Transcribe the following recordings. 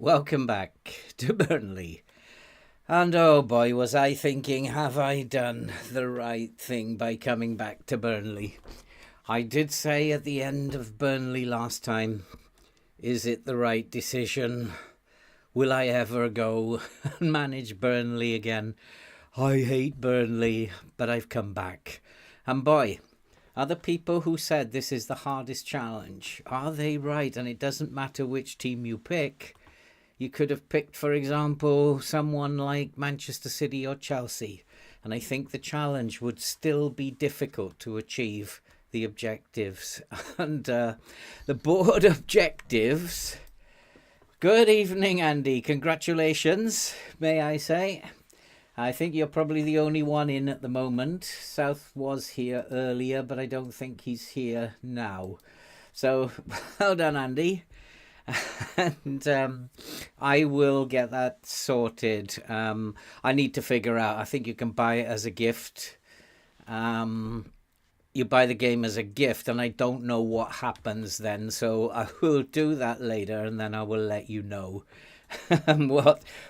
welcome back to Burnley. And oh boy, was I thinking, have I done the right thing by coming back to Burnley? I did say at the end of Burnley last time, is it the right decision? Will I ever go and manage Burnley again? I hate Burnley, but I've come back. And boy, other people who said this is the hardest challenge, are they right? And it doesn't matter which team you pick. You could have picked, for example, someone like Manchester City or Chelsea, and I think the challenge would still be difficult to achieve the objectives. And the board objectives. Good evening, Andy. Congratulations, may I say. I think you're probably the only one in at the moment. South was here earlier, but I don't think he's here now. So, well done, Andy. And I will get that sorted. I need to figure out, I think you can buy it as a gift. You buy the game as a gift, and I don't know what happens then, so I will do that later, and then I will let you know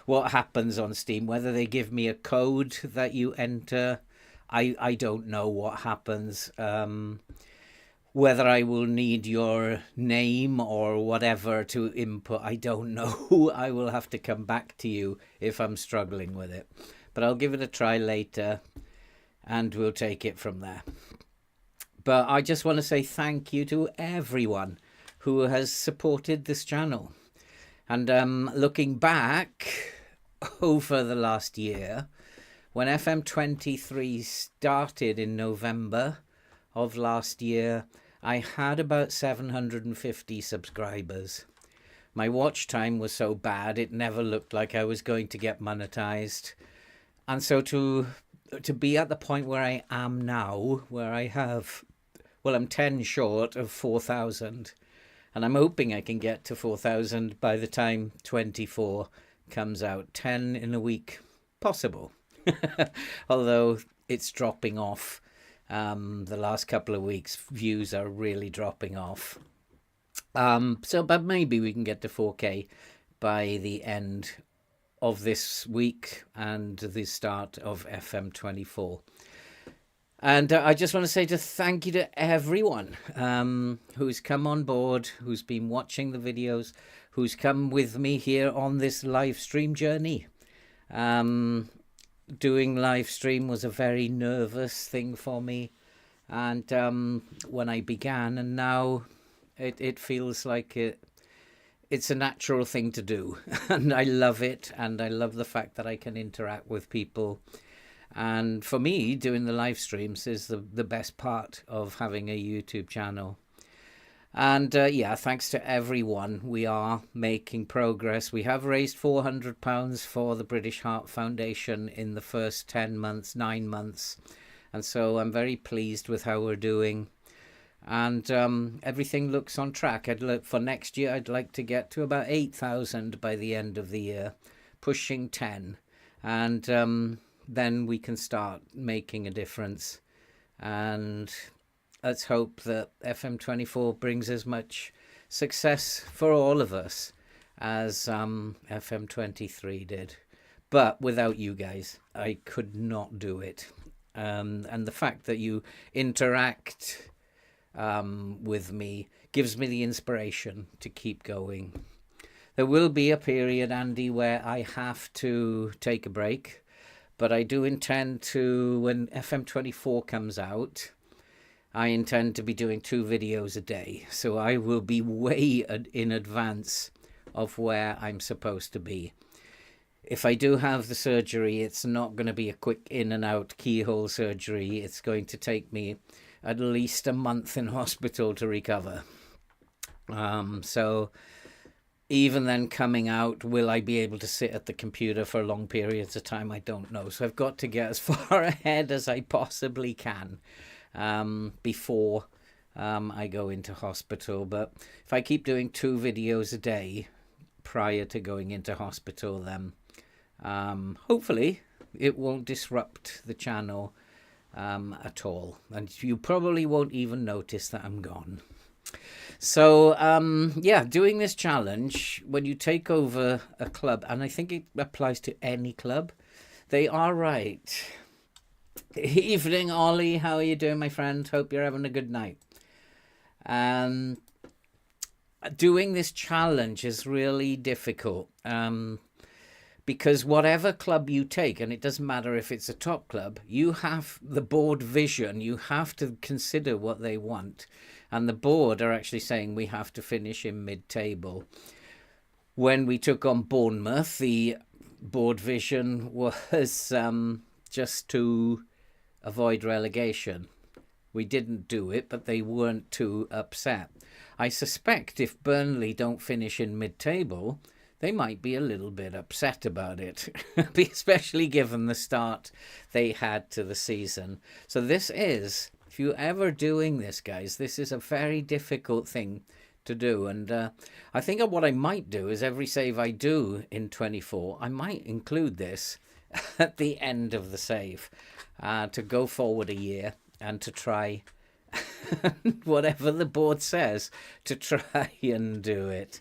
what happens on Steam. Whether they give me a code that you enter, I don't know what happens. Whether I will need your name or whatever to input, I don't know. I will have to come back to you if I'm struggling with it. But I'll give it a try later, and we'll take it from there. But I just want to say thank you to everyone who has supported this channel. And looking back over the last year, when FM23 started in November of last year, I had about 750 subscribers. My watch time was so bad, it never looked like I was going to get monetized. And so to be at the point where I am now, where I have, well, I'm 10 short of 4,000. And I'm hoping I can get to 4,000 by the time 24 comes out. 10 in a week, possible. Although it's dropping off. The last couple of weeks, views are really dropping off. But maybe we can get to 4K by the end of this week and the start of FM24. And I just want to say thank you to everyone who's come on board, who's been watching the videos, who's come with me here on this live stream journey. Doing live stream was a very nervous thing for me, and when I began, and now it feels like it's a natural thing to do. And I love it, and I love the fact that I can interact with people. And for me, doing the live streams is the best part of having a YouTube channel. And yeah, thanks to everyone. We are making progress. We have raised £400 for the British Heart Foundation in the first 9 months. And so I'm very pleased with how we're doing. And everything looks on track. For next year, I'd like to get to about 8,000 by the end of the year, pushing 10. And then we can start making a difference. And let's hope that FM24 brings as much success for all of us as FM23 did. But without you guys, I could not do it. And the fact that you interact with me gives me the inspiration to keep going. There will be a period, Andy, where I have to take a break. But I do intend to, when FM24 comes out, I intend to be doing 2 videos a day. So I will be way in advance of where I'm supposed to be. If I do have the surgery, it's not going to be a quick in and out keyhole surgery. It's going to take me at least a month in hospital to recover. So even then coming out, will I be able to sit at the computer for long periods of time? I don't know. So I've got to get as far ahead as I possibly can before I go into hospital. But if I keep doing 2 videos a day prior to going into hospital, then hopefully it won't disrupt the channel at all. And you probably won't even notice that I'm gone. So, yeah, doing this challenge, when you take over a club, and I think it applies to any club, they are right. Evening, Ollie. How are you doing, my friend? Hope you're having a good night. Um, Doing this challenge is really difficult. Because whatever club you take, and it doesn't matter if it's a top club, you have the board vision, you have to consider what they want. And the board are actually saying we have to finish in mid-table. When we took on Bournemouth, the board vision was just to avoid relegation. We didn't do it, but they weren't too upset. I suspect if Burnley don't finish in mid-table, they might be a little bit upset about it, especially given the start they had to the season. So this is, if you're ever doing this, guys, this is a very difficult thing to do. And I think what I might do is every save I do in 24, I might include this at the end of the save to go forward a year and to try whatever the board says to try and do it.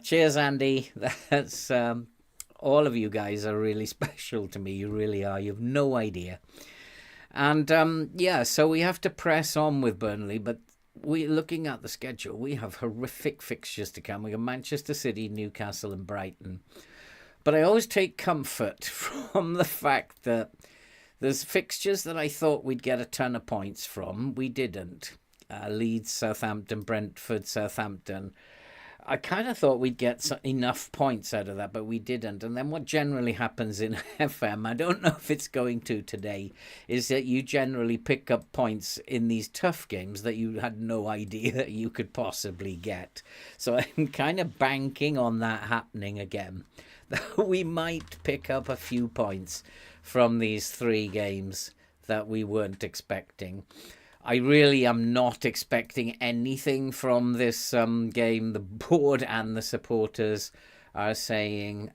Cheers, Andy. That's all of you guys are really special to me. You really are. You have no idea. And yeah, so we have to press on with Burnley, but we looking at the schedule, we have horrific fixtures to come. We have Manchester City, Newcastle, and Brighton. But I always take comfort from the fact that there's fixtures that I thought we'd get a ton of points from. We didn't. Leeds, Southampton, Brentford, Southampton. I kind of thought we'd get enough points out of that, but we didn't. And then what generally happens in FM, I don't know if it's going to today, is that you generally pick up points in these tough games that you had no idea you could possibly get. So I'm kind of banking on that happening again. That we might pick up a few points from these 3 games that we weren't expecting. I really am not expecting anything from this game. The board and the supporters are saying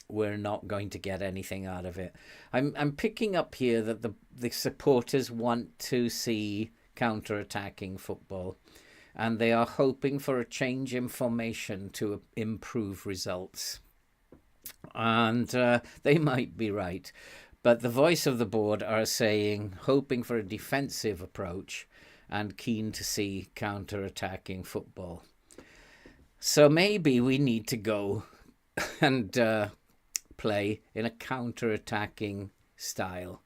we're not going to get anything out of it. I'm picking up here that the supporters want to see counter-attacking football, and they are hoping for a change in formation to improve results. And they might be right. But the voice of the board are saying, hoping for a defensive approach and keen to see counter-attacking football. So maybe we need to go and play in a counter-attacking style.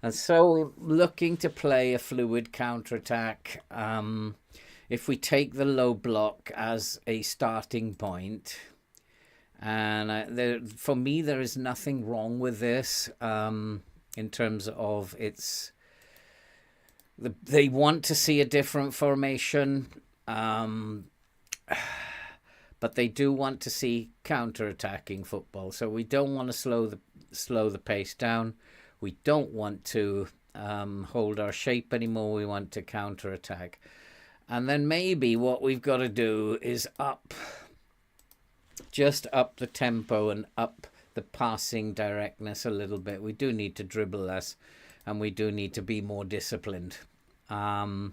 And so we're looking to play a fluid counter-attack. If we take the low block as a starting point... And for me, there is nothing wrong with this in terms of they want to see a different formation, but they do want to see counter-attacking football. So we don't want to slow the pace down. We don't want to hold our shape anymore. We want to counter-attack. And then maybe what we've got to do is just up the tempo and up the passing directness a little bit. We do need to dribble less, and we do need to be more disciplined. That's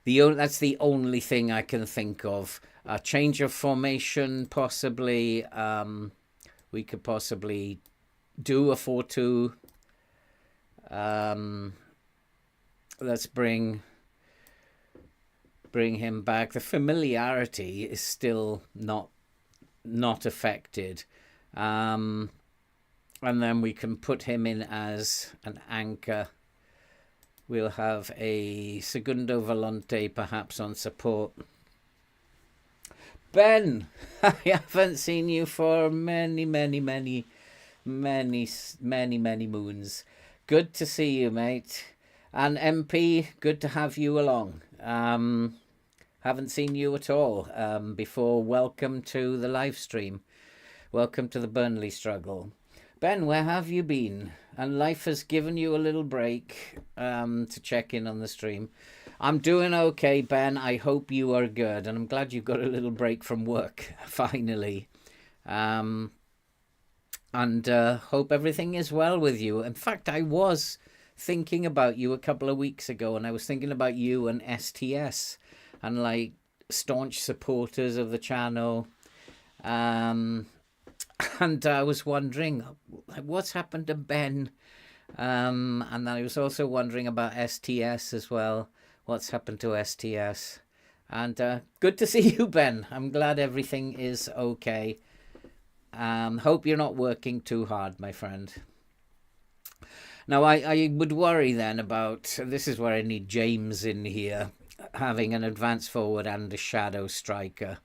the only thing I can think of. A change of formation, possibly. We could possibly do a 4-2. Let's bring him back. The familiarity is still not affected, and then we can put him in as an anchor. We'll have a Segundo Volante perhaps on support. Ben, I haven't seen you for many moons. Good to see you, mate. And MP, good to have you along. Haven't seen you at all before. Welcome to the live stream. Welcome to the Burnley struggle. Ben, where have you been? And life has given you a little break to check in on the stream. I'm doing okay, Ben. I hope you are good. And I'm glad you got a little break from work, finally. And hope everything is well with you. In fact, I was thinking about you a couple of weeks ago, and I was thinking about you and STS. and like staunch supporters of the channel. And I was wondering, what's happened to Ben? And then I was also wondering about STS as well. What's happened to STS? And good to see you, Ben. I'm glad everything is okay. Hope you're not working too hard, my friend. Now, I would worry then about, this is where I need James in here, having an advance forward and a shadow striker.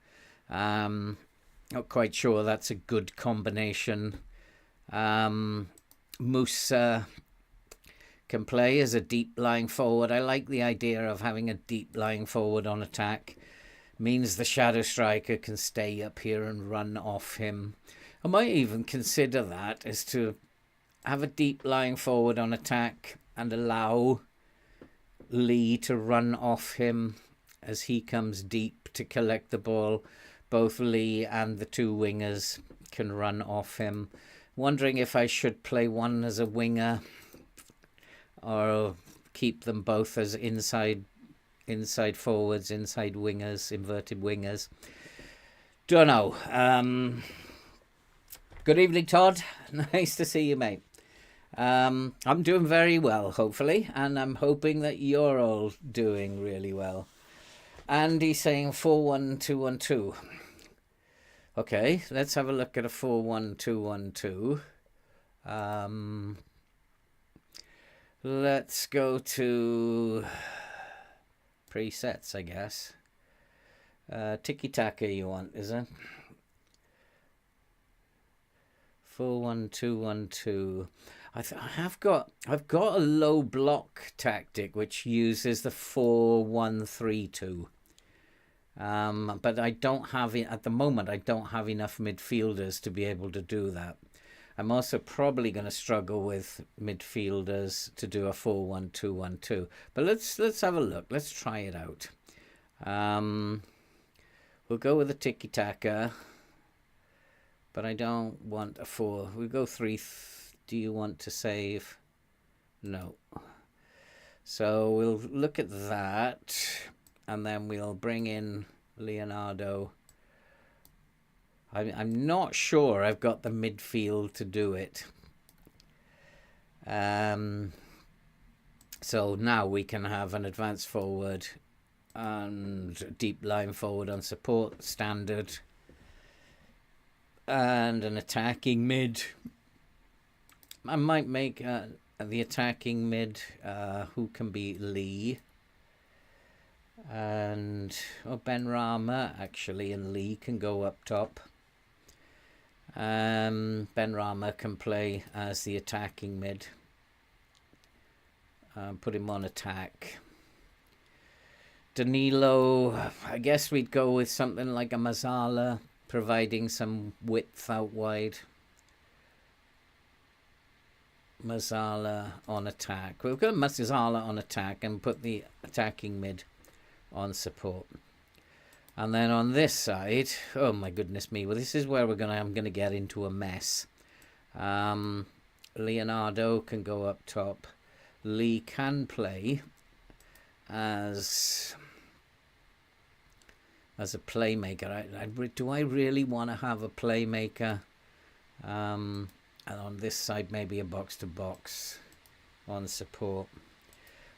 Not quite sure that's a good combination. Musa can play as a deep lying forward. I like the idea of having a deep lying forward on attack. Means the shadow striker can stay up here and run off him. I might even consider that, is to have a deep lying forward on attack and allow Lee to run off him as he comes deep to collect the ball. Both Lee and the two wingers can run off him. Wondering if I should play one as a winger or keep them both as inside forwards, inside wingers, inverted wingers. Don't know. Good evening, Todd. Nice to see you, mate. I'm doing very well, hopefully, and I'm hoping that you're all doing really well. Andy's saying 4-1-2-1-2. Okay, let's have a look at a 4-1-2-1-2. Let's go to presets, I guess. Tiki-taka you want, is it? 4-1-2-1-2. I've got a low block tactic which uses the 4-1-3-2. But I don't have it at the moment. I don't have enough midfielders to be able to do that. I'm also probably going to struggle with midfielders to do a 4-1-2-1-2. But let's have a look. Let's try it out. We'll go with a tiki-taka. But I don't want a 4. We'll go 3. Do you want to save? No. So we'll look at that. And then we'll bring in Leonardo. I'm not sure I've got the midfield to do it. So now we can have an advance forward and deep line forward on support, standard. And an attacking mid. I might make the attacking mid who can be Lee. And Ben Rama actually, and Lee can go up top. Ben Rama can play as the attacking mid. Put him on attack. Danilo, I guess we'd go with something like a Mazzala, providing some width out wide. Mazzala on attack. We've got Mazzala on attack and put the attacking mid on support. And then on this side, oh my goodness me, well this is where I'm gonna get into a mess. Leonardo can go up top. Lee can play as a playmaker. Do I really want to have a playmaker? And on this side maybe a box to box on support.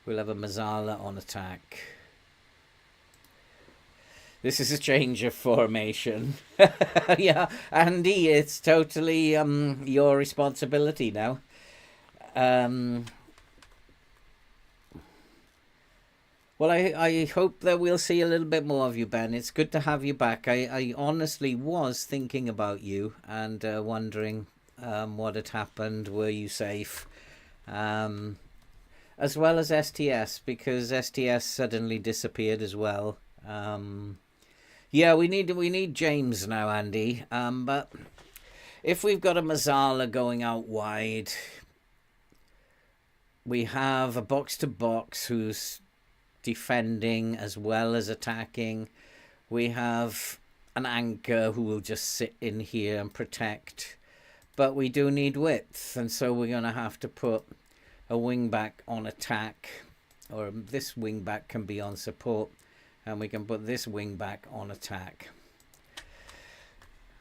We'll have a Mazzala on attack. This is a change of formation. Yeah, Andy, it's totally your responsibility now. Well, I hope that we'll see a little bit more of you, Ben. It's good to have you back. I honestly was thinking about you and wondering what had happened. Were you safe? As well as STS, because STS suddenly disappeared as well. Yeah, we need James now, Andy. But if we've got a Mazzala going out wide, we have a box-to-box who's defending as well as attacking. We have an anchor who will just sit in here and protect. But we do need width, and so we're going to have to put a wing-back on attack. Or this wing-back can be on support. And we can put this wing back on attack.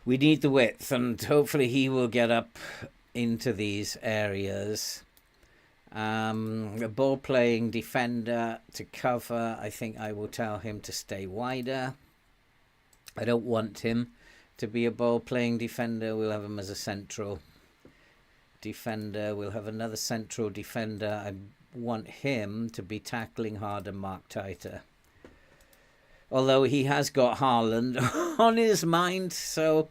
We need the width, and hopefully he will get up into these areas. A ball-playing defender to cover. I think I will tell him to stay wider. I don't want him to be a ball-playing defender. We'll have him as a central defender. We'll have another central defender. I want him to be tackling hard and mark tighter. Although he has got Haaland on his mind, so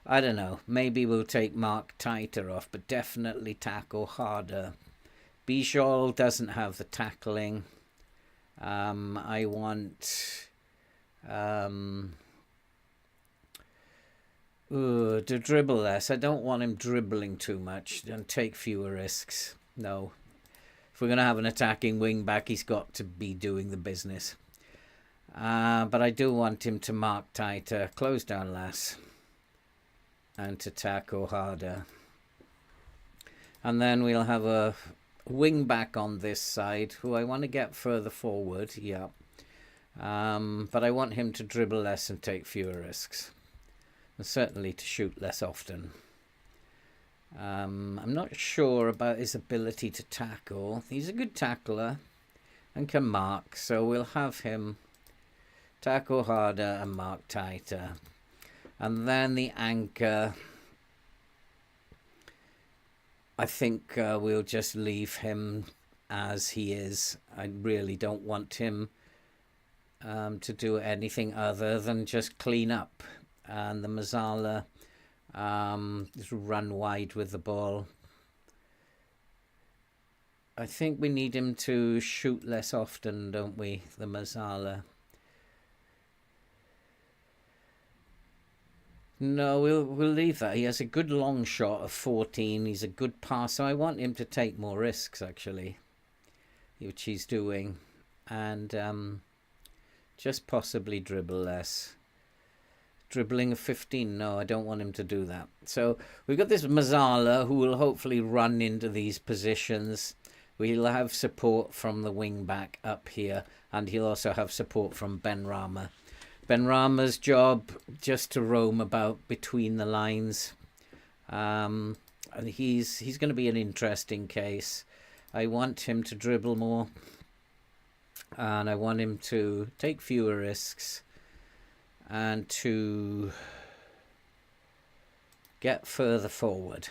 I don't know. Maybe we'll take mark tighter off, but definitely tackle harder. Bijol doesn't have the tackling. I want to dribble less. I don't want him dribbling too much and take fewer risks. No. If we're going to have an attacking wing back, he's got to be doing the business. But I do want him to mark tighter, close down less, and to tackle harder. And then we'll have a wing back on this side who I want to get further forward. Yeah. But I want him to dribble less and take fewer risks. And certainly to shoot less often. I'm not sure about his ability to tackle. He's a good tackler and can mark, so we'll have him tackle harder and mark tighter. And then the anchor, I think we'll just leave him as he is. I really don't want him to do anything other than just clean up. And the Mazzala just run wide with the ball. I think we need him to shoot less often, don't we, the Mazzala? No, we'll leave that. He has a good long shot of 14. He's a good passer. I want him to take more risks, actually, which he's doing. And just possibly dribble less. Dribbling of 15, no, I don't want him to do that. So we've got this Mazzala who will hopefully run into these positions. We'll have support from the wing back up here, and he'll also have support from Benrahma. Benrahma's job just to roam about between the lines, and he's going to be an interesting case. I want him to dribble more, and I want him to take fewer risks and to get further forward.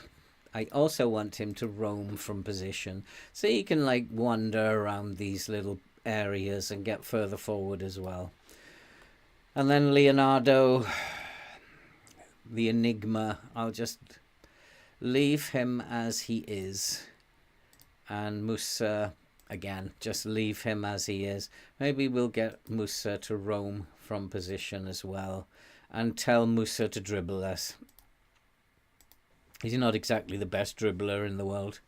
I also want him to roam from position, so he can like wander around these little areas and get further forward as well. And then Leonardo, the enigma, I'll just leave him as he is. And Musa, again, just leave him as he is. Maybe we'll get Musa to roam from position as well. And tell Musa to dribble less. He's not exactly the best dribbler in the world.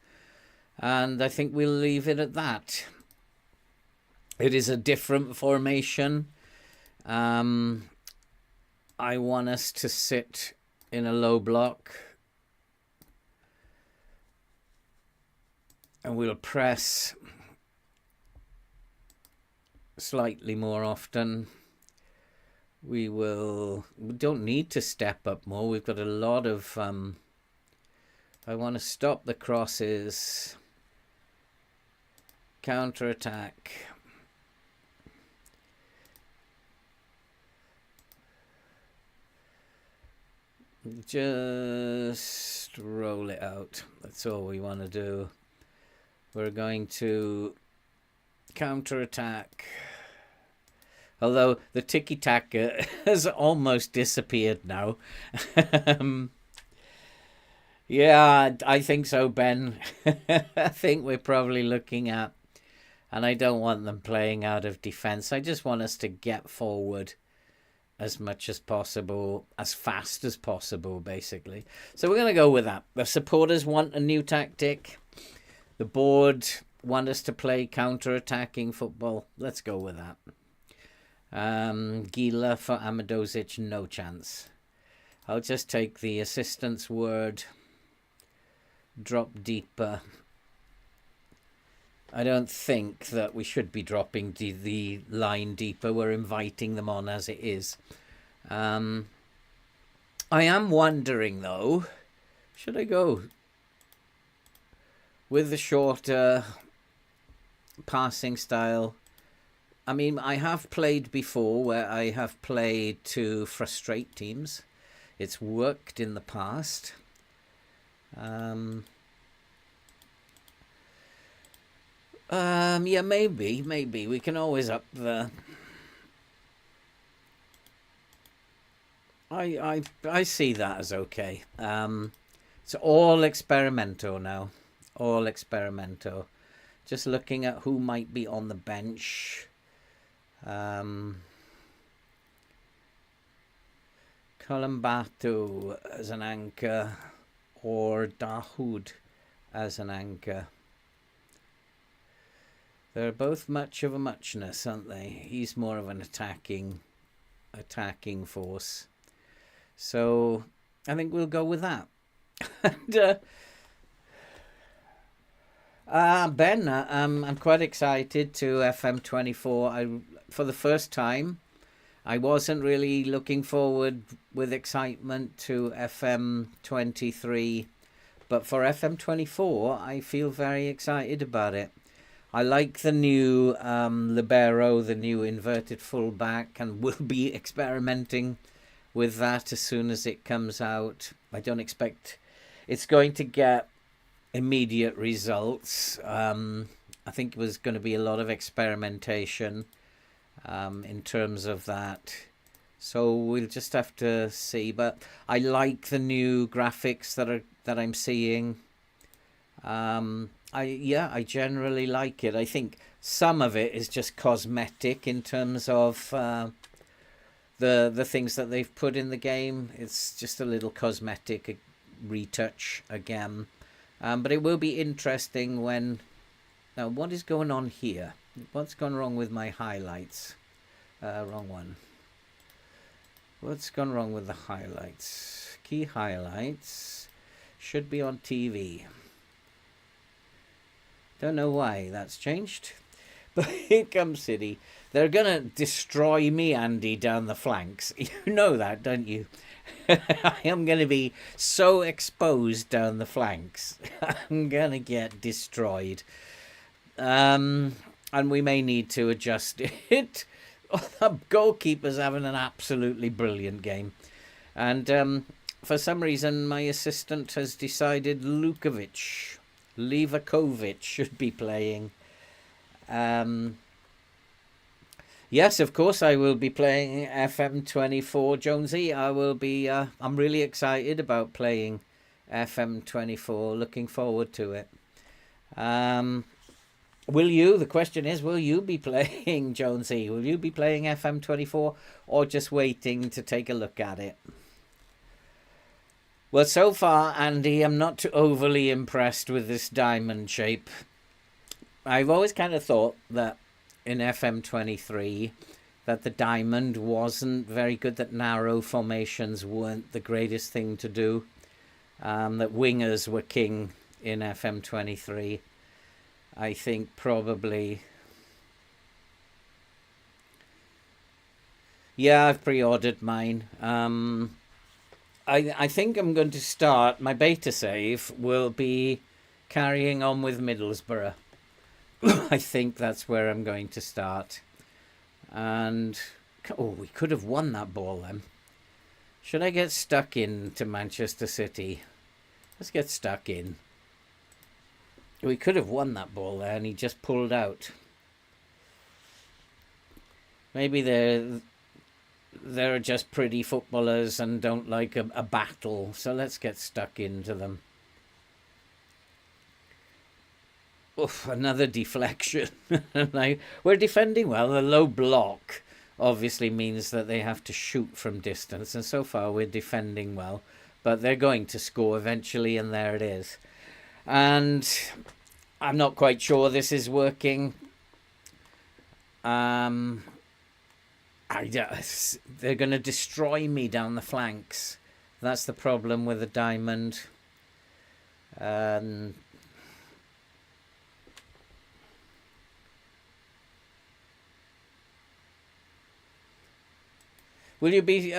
And I think we'll leave it at that. It is a different formation. I want us to sit in a low block, and we'll press slightly more often. We don't need to step up more. We've got a lot of I want to stop the crosses, counter attack. Just roll it out. That's all we want to do. We're going to counter-attack. Although the tiki-taka has almost disappeared now. Yeah, I think so, Ben. I think we're probably looking at... And I don't want them playing out of defence. I just want us to get forward as much as possible, as fast as possible, basically. So we're going to go with that. The supporters want a new tactic. The board want us to play counter-attacking football. Let's go with that. Gila for Amadozic, no chance. I'll just take the assistant's word. Drop deeper. I don't think that we should be dropping the line deeper. We're inviting them on as it is. Um, I am wondering though, should I go with the shorter passing style? I mean, I have played before where I have played to frustrate teams. It's worked in the past. Yeah, maybe we can always up the. I see that as okay. It's all experimento now, all experimento. Just looking at who might be on the bench. Colombato as an anchor, or Dahoud as an anchor. They're both much of a muchness, aren't they? He's more of an attacking force. So I think we'll go with that. And Ben, I'm quite excited to FM24. For the first time, I wasn't really looking forward with excitement to FM23, but for FM24, I feel very excited about it. I like the new libero, the new inverted fullback, and will be experimenting with that as soon as it comes out. I don't expect it's going to get immediate results. I think it was going to be a lot of experimentation in terms of that. So we'll just have to see. But I like the new graphics that I'm seeing. I generally like it. I think some of it is just cosmetic in terms of the things that they've put in the game. It's just a little cosmetic retouch again. But it will be interesting when... Now, what is going on here? What's gone wrong with my highlights? Wrong one. What's gone wrong with the highlights? Key highlights should be on TV. Don't know why that's changed. But here comes City. They're going to destroy me, Andy, down the flanks. You know that, don't you? I am going to be so exposed down the flanks. I'm going to get destroyed. And we may need to adjust it. The goalkeeper's having an absolutely brilliant game. And for some reason, my assistant has decided Livakovic should be playing. Yes, of course, I will be playing FM24, Jonesy. I will be. I'm really excited about playing FM24. Looking forward to it. Will you? The question is, will you be playing, Jonesy? Will you be playing FM24 or just waiting to take a look at it? Well, so far, Andy, I'm not too overly impressed with this diamond shape. I've always kind of thought that in FM23 that the diamond wasn't very good, that narrow formations weren't the greatest thing to do, that wingers were king in FM23. I think probably... Yeah, I've pre-ordered mine. I think I'm going to start, my beta save will be carrying on with Middlesbrough. I think that's where I'm going to start. And, oh, we could have won that ball then. Should I get stuck in to Manchester City? Let's get stuck in. We could have won that ball there and he just pulled out. Maybe they're just pretty footballers and don't like a battle. So let's get stuck into them. Oof, another deflection. We're defending well. The low block obviously means that they have to shoot from distance. And so far we're defending well. But they're going to score eventually, and there it is. And I'm not quite sure this is working. They're going to destroy me down the flanks. That's the problem with the diamond. Will you be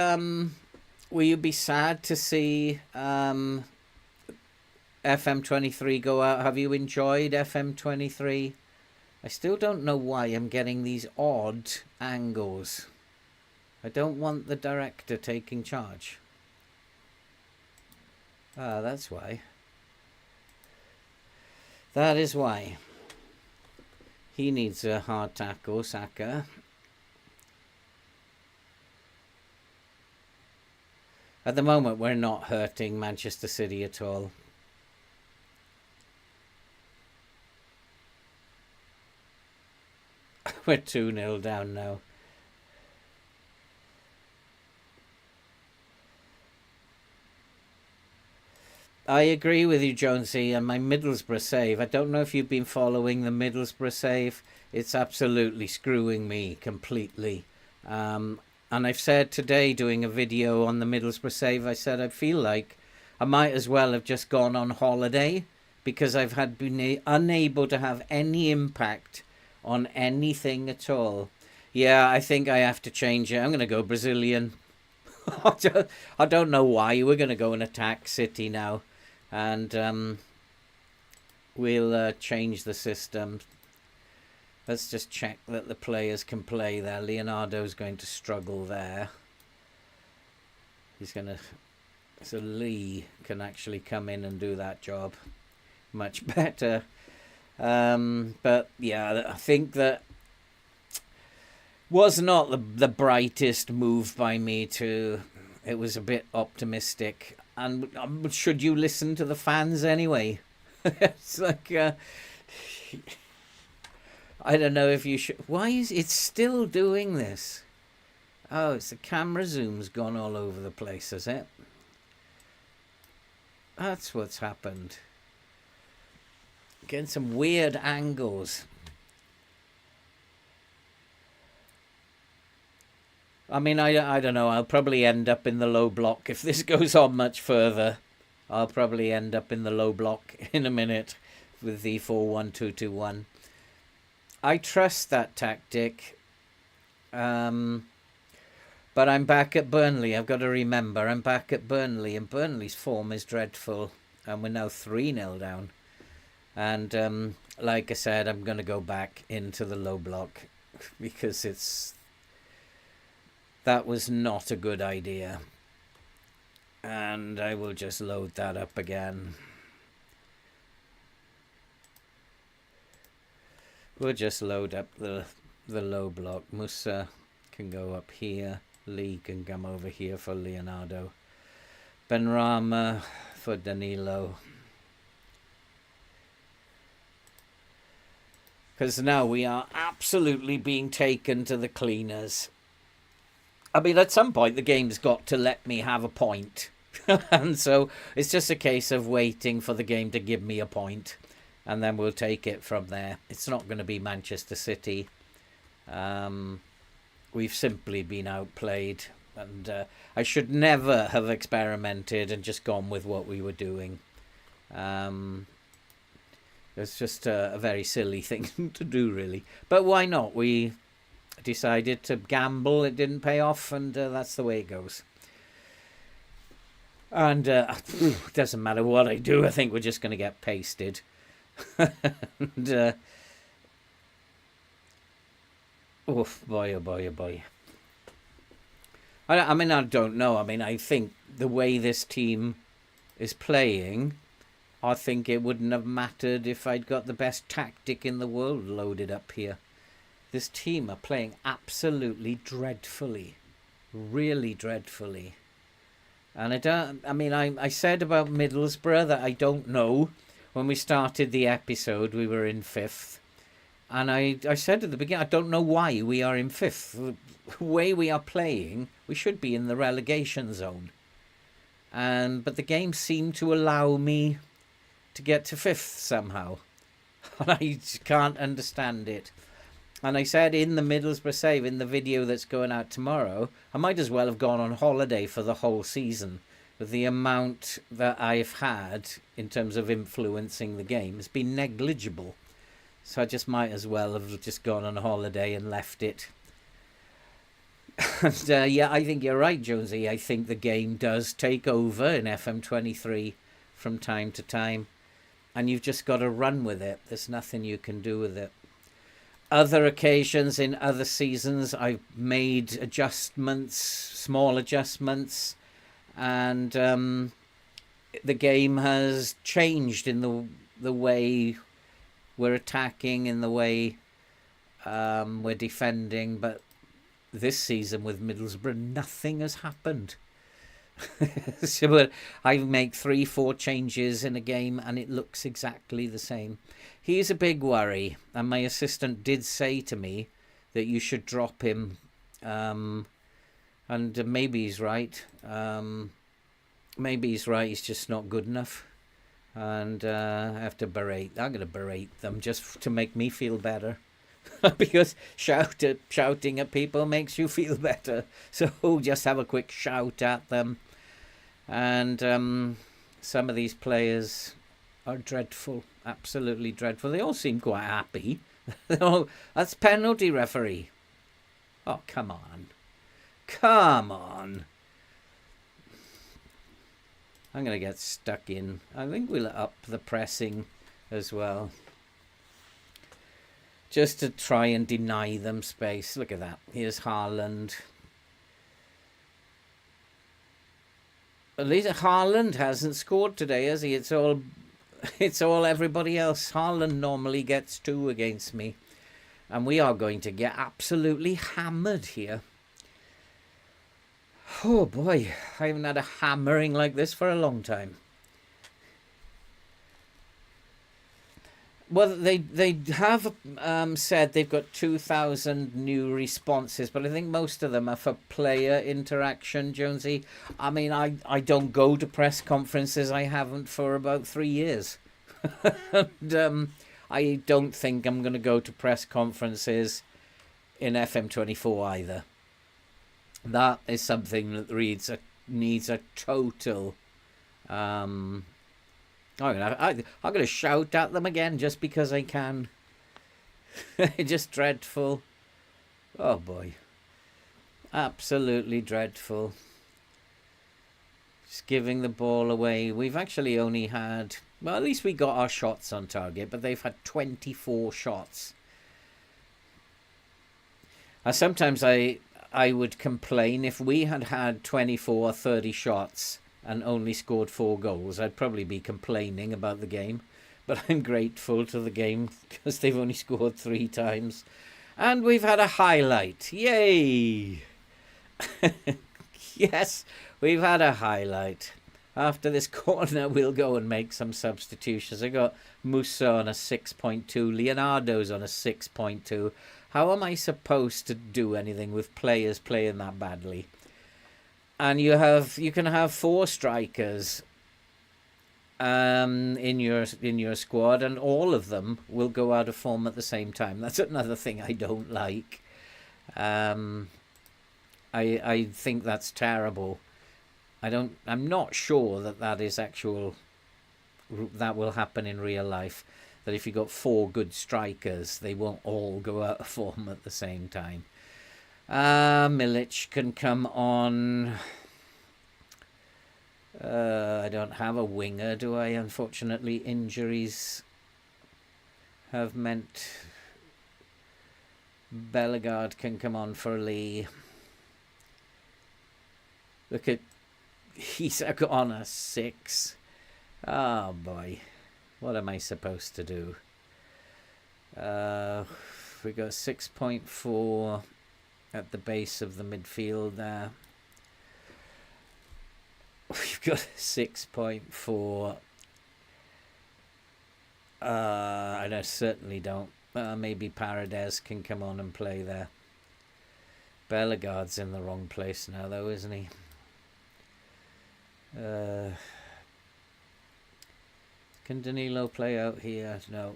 sad to see FM23 go out? Have you enjoyed FM23? I still don't know why I'm getting these odd angles. I don't want the director taking charge. Ah, that's why. That is why. He needs a hard tackle, Saka. At the moment, we're not hurting Manchester City at all. We're 2-0 down now. I agree with you, Jonesy, and my Middlesbrough save. I don't know if you've been following the Middlesbrough save. It's absolutely screwing me completely. And I've said today, doing a video on the Middlesbrough save, I said I feel like I might as well have just gone on holiday because I've been unable to have any impact on anything at all. Yeah, I think I have to change it. I'm going to go Brazilian. I don't know why. We're going to go and attack City now. And we'll change the system. Let's just check that the players can play there. Leonardo's going to struggle there. He's going to... So Lee can actually come in and do that job much better. But yeah, I think that was not the brightest move by me to... It was a bit optimistic. And should you listen to the fans anyway? It's like... I don't know if you should... Why is it still doing this? Oh, it's the camera zoom's gone all over the place, has it? That's what's happened. Getting some weird angles. I mean, I don't know. I'll probably end up in the low block if this goes on much further. I'll probably end up in the low block in a minute with the 4-1-2-2-1. I trust that tactic. But I'm back at Burnley. I've got to remember, I'm back at Burnley, and Burnley's form is dreadful. And we're now 3-0 down. And like I said, I'm going to go back into the low block because that was not a good idea. And I will just load that up again. We'll just load up the low block. Musa can go up here. Lee can come over here for Leonardo. Benrahma for Danilo. Because now we are absolutely being taken to the cleaners. I mean, at some point the game's got to let me have a point. And so it's just a case of waiting for the game to give me a point. And then we'll take it from there. It's not going to be Manchester City. We've simply been outplayed. And I should never have experimented and just gone with what we were doing. It's just a very silly thing to do, really. But why not? We decided to gamble. It didn't pay off, and that's the way it goes. And it doesn't matter what I do. I think we're just going to get pasted. And, oh boy, oh boy, oh boy. I mean, I don't know. I mean, I think the way this team is playing, I think it wouldn't have mattered if I'd got the best tactic in the world loaded up here. This team are playing absolutely dreadfully. Really dreadfully. And I said about Middlesbrough that I don't know. When we started the episode, we were in 5th. And I said at the beginning, I don't know why we are in 5th. The way we are playing, we should be in the relegation zone. But the game seemed to allow me to get to 5th somehow. And I can't understand it. And I said in the Middlesbrough save, in the video that's going out tomorrow, I might as well have gone on holiday for the whole season. With the amount that I've had in terms of influencing the game has been negligible. So I just might as well have just gone on holiday and left it. And yeah, I think you're right, Jonesy. I think the game does take over in FM23 from time to time, and you've just got to run with it. There's nothing you can do with it. Other occasions in other seasons, I've made adjustments, small adjustments, and the game has changed in the way we're attacking, in the way we're defending. But this season with Middlesbrough, nothing has happened. So I make 3-4 changes in a game and it looks exactly the same. He's a big worry, and my assistant did say to me that you should drop him, and maybe he's right. Maybe he's right. He's just not good enough, and I have to berate. I'm going to berate them just to make me feel better. Because shouting at people makes you feel better. So just have a quick shout at them. And some of these players are dreadful, absolutely dreadful. They all seem quite happy. Oh, that's penalty, referee. Oh, come on. Come on. I'm going to get stuck in. I think we'll up the pressing as well, just to try and deny them space. Look at that. Here's Haaland. At least Haaland hasn't scored today, has he? It's all everybody else. Haaland normally gets 2 against me, and we are going to get absolutely hammered here. Oh boy, I haven't had a hammering like this for a long time. Well, they have said they've got 2,000 new responses, but I think most of them are for player interaction, Jonesy. I mean, I don't go to press conferences. I haven't for about 3 years. And I don't think I'm going to go to press conferences in FM24 either. That is something that needs a total... I'm going to shout at them again just because I can. Just dreadful. Oh boy. Absolutely dreadful. Just giving the ball away. We've actually only had... Well, at least we got our shots on target, but they've had 24 shots. Sometimes I would complain if we had had 24 or 30 shots and only scored 4 goals, I'd probably be complaining about the game. But I'm grateful to the game because they've only scored 3 times. And we've had a highlight. Yay! Yes, we've had a highlight. After this corner, we'll go and make some substitutions. I got Musa on a 6.2. Leonardo's on a 6.2. How am I supposed to do anything with players playing that badly? And you can have 4 strikers in your squad, and all of them will go out of form at the same time. That's another thing I don't like. I think that's terrible. I'm not sure that is actual. That will happen in real life. That if you got 4 good strikers, they won't all go out of form at the same time. Milic can come on. I don't have a winger, do I? Unfortunately, injuries have meant Bellegarde can come on for Lee. Look at... He's on a 6. Oh, boy. What am I supposed to do? We got 6.4 at the base of the midfield there. We've got 6.4. I certainly don't. Maybe Paredes can come on and play there. Bellegarde's in the wrong place now, though, isn't he? Can Danilo play out here? No.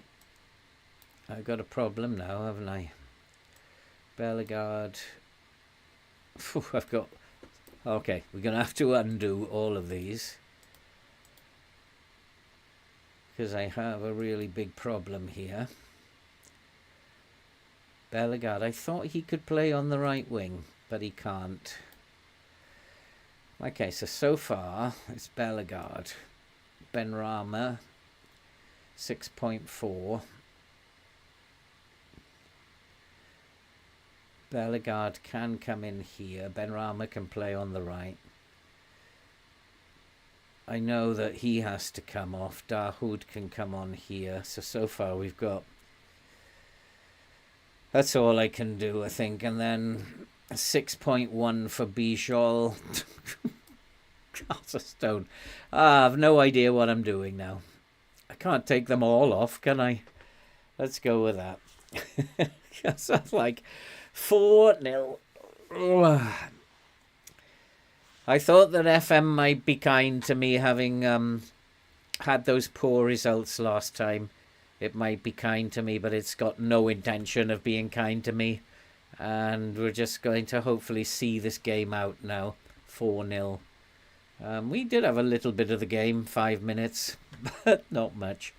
I've got a problem now, haven't I? Bellegarde. I've got... Okay, we're going to have to undo all of these, because I have a really big problem here. Bellegarde, I thought he could play on the right wing. but he can't. Okay, so far it's Bellegarde, Benrahma, 6.4. Bellegarde can come in here. Benrahma can play on the right. I know that he has to come off. Dahoud can come on here. So far we've got... That's all I can do, I think. And then 6.1 for Bijol. Stone. I have no idea what I'm doing now. I can't take them all off, can I? Let's go with that. That's like 4-0. I thought that FM might be kind to me, having had those poor results last time. It might be kind to me, but it's got no intention of being kind to me. And we're just going to hopefully see this game out now. 4-0. We did have a little bit of the game, 5 minutes, but not much.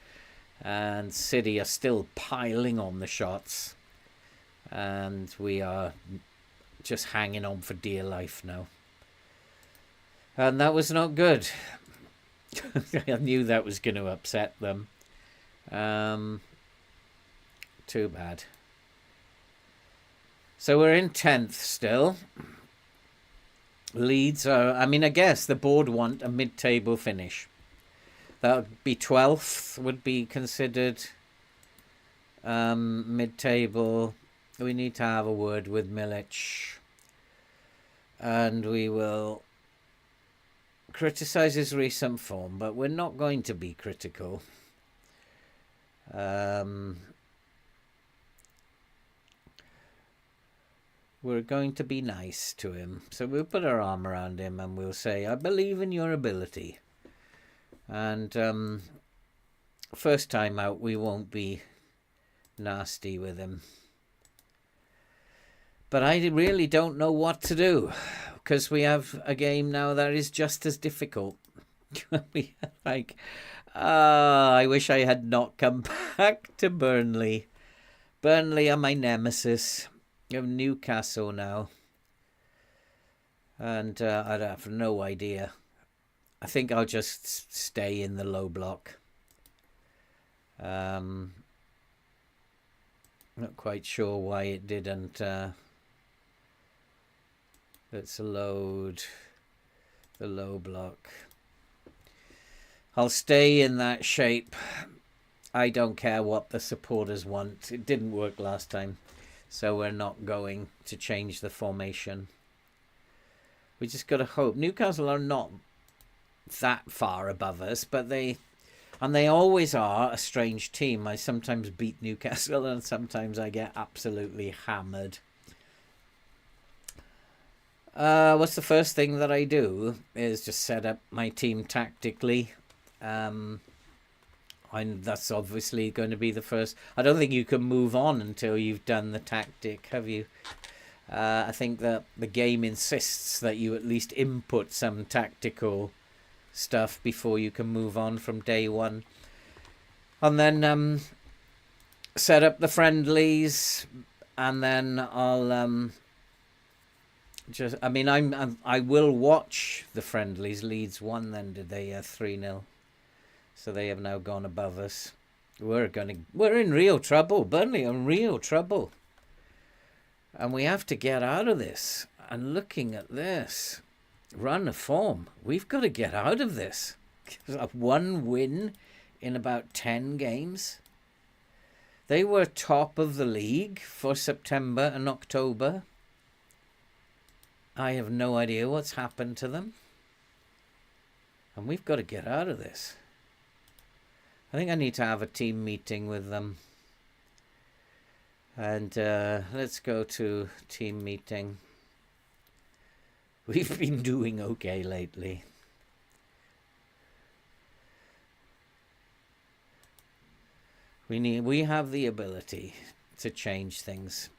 And City are still piling on the shots. And we are just hanging on for dear life now. And that was not good. I knew that was going to upset them. Too bad. So we're in 10th still. Leeds are... I mean, I guess the board want a mid-table finish. That would be 12th, would be considered mid-table. We need to have a word with Milic. And we will criticise his recent form, but we're not going to be critical. We're going to be nice to him. So we'll put our arm around him and we'll say, I believe in your ability. And first time out, we won't be nasty with him. But I really don't know what to do, because we have a game now that is just as difficult. I wish I had not come back to Burnley. Burnley are my nemesis. You have Newcastle now. And I have no idea. I think I'll just stay in the low block. Not quite sure why it didn't. Let's load the low block. I'll stay in that shape. I don't care what the supporters want. It didn't work last time. So we're not going to change the formation. We just got to hope. Newcastle are not that far above us, but they always are a strange team. I sometimes beat Newcastle and sometimes I get absolutely hammered. What's the first thing that I do is just set up my team tactically. And that's obviously going to be the first. I don't think you can move on until you've done the tactic, have you? I think that the game insists that you at least input some tactical stuff before you can move on from day one. And then set up the friendlies, and then I'll I will watch the friendlies. Leeds won then, did they? 3-0. So they have now gone above us. We're in real trouble. Burnley are in real trouble. And we have to get out of this. And looking at this run of form, we've got to get out of this. One win in about 10 games. They were top of the league for September and October. I have no idea what's happened to them. And we've got to get out of this. I think I need to have a team meeting with them. And let's go to team meeting. We've been doing okay lately. We have the ability to change things.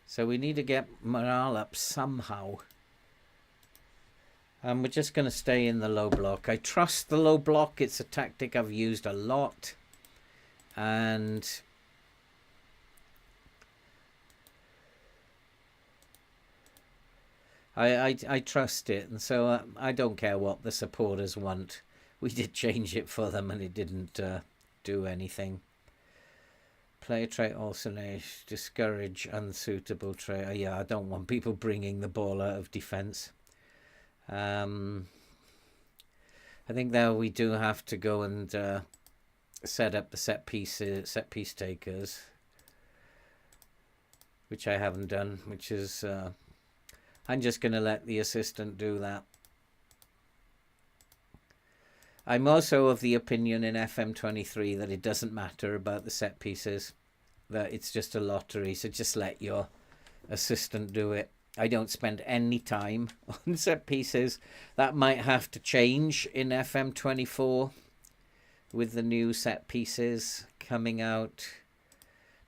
So we need to get morale up somehow. And we're just going to stay in the low block. I trust the low block. It's a tactic I've used a lot. And I trust it, and so I don't care what the supporters want. We did change it for them, and it didn't do anything. Player trait alternate, discourage unsuitable trait. Yeah, I don't want people bringing the ball out of defence. I think that we do have to go and set up the set piece takers, which I haven't done, which is I'm just going to let the assistant do that. I'm also of the opinion in FM23 that it doesn't matter about the set pieces, that it's just a lottery, so just let your assistant do it. I don't spend any time on set pieces. That might have to change in FM24 with the new set pieces coming out.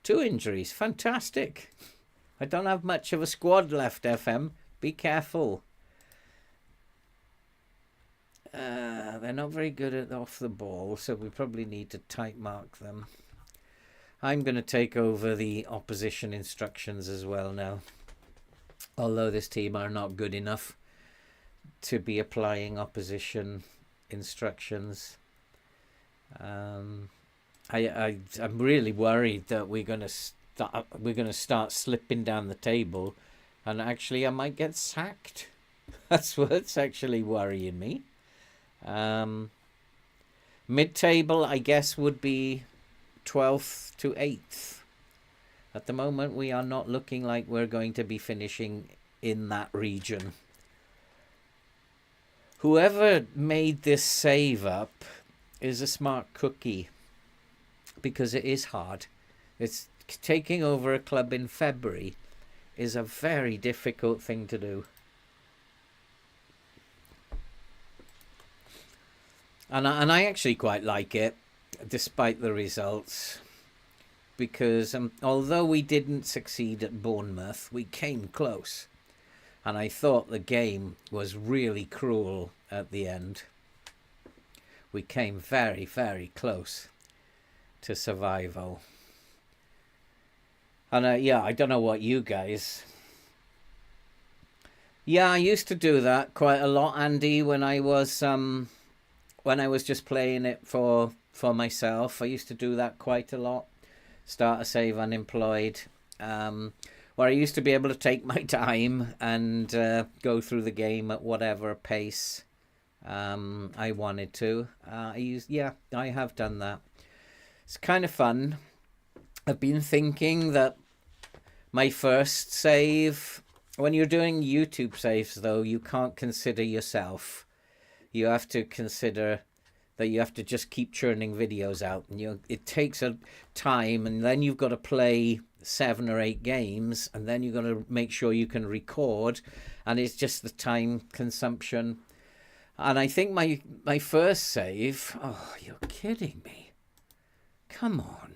2 injuries, fantastic. I don't have much of a squad left, FM. Be careful. They're not very good at off the ball, so we probably need to tight mark them. I'm going to take over the opposition instructions as well now. Although this team are not good enough to be applying opposition instructions. I'm really worried that we're going to start slipping down the table, and actually I might get sacked. That's what's actually worrying me. Mid-table, I guess, would be 12th to 8th. At the moment, we are not looking like we're going to be finishing in that region. Whoever made this save up is a smart cookie, because it is hard. It's taking over a club in February is a very difficult thing to do. And I actually quite like it, despite the results, because although we didn't succeed at Bournemouth, we came close. And I thought the game was really cruel at the end. We came very, very close to survival. And yeah, I don't know what you guys... Yeah, I used to do that quite a lot, Andy, when I was just playing it for myself. I used to do that quite a lot. Start a save unemployed. Where I used to be able to take my time and go through the game at whatever pace I wanted to. I have done that. It's kind of fun. I've been thinking that my first save... When you're doing YouTube saves, though, you can't consider yourself. You have to consider that you have to just keep churning videos out. And it takes a time, and then you've got to play 7 or 8 games, and then you've got to make sure you can record, and it's just the time consumption. And I think my first save... Oh, you're kidding me. Come on.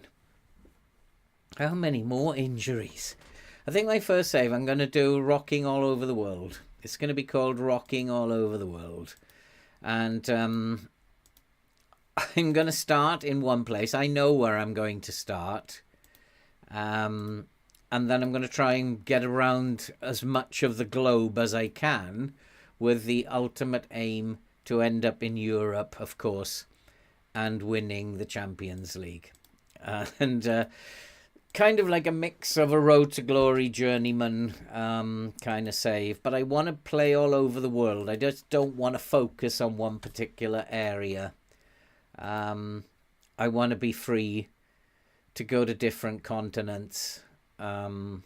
How many more injuries? I think my first save, I'm going to do Rocking All Over the World. It's going to be called Rocking All Over the World. And I'm going to start in one place. I know where I'm going to start. And then I'm going to try and get around as much of the globe as I can, with the ultimate aim to end up in Europe, of course, and winning the Champions League. Kind of like a mix of a Road to Glory journeyman kind of save. But I want to play all over the world. I just don't want to focus on one particular area. I want to be free to go to different continents. And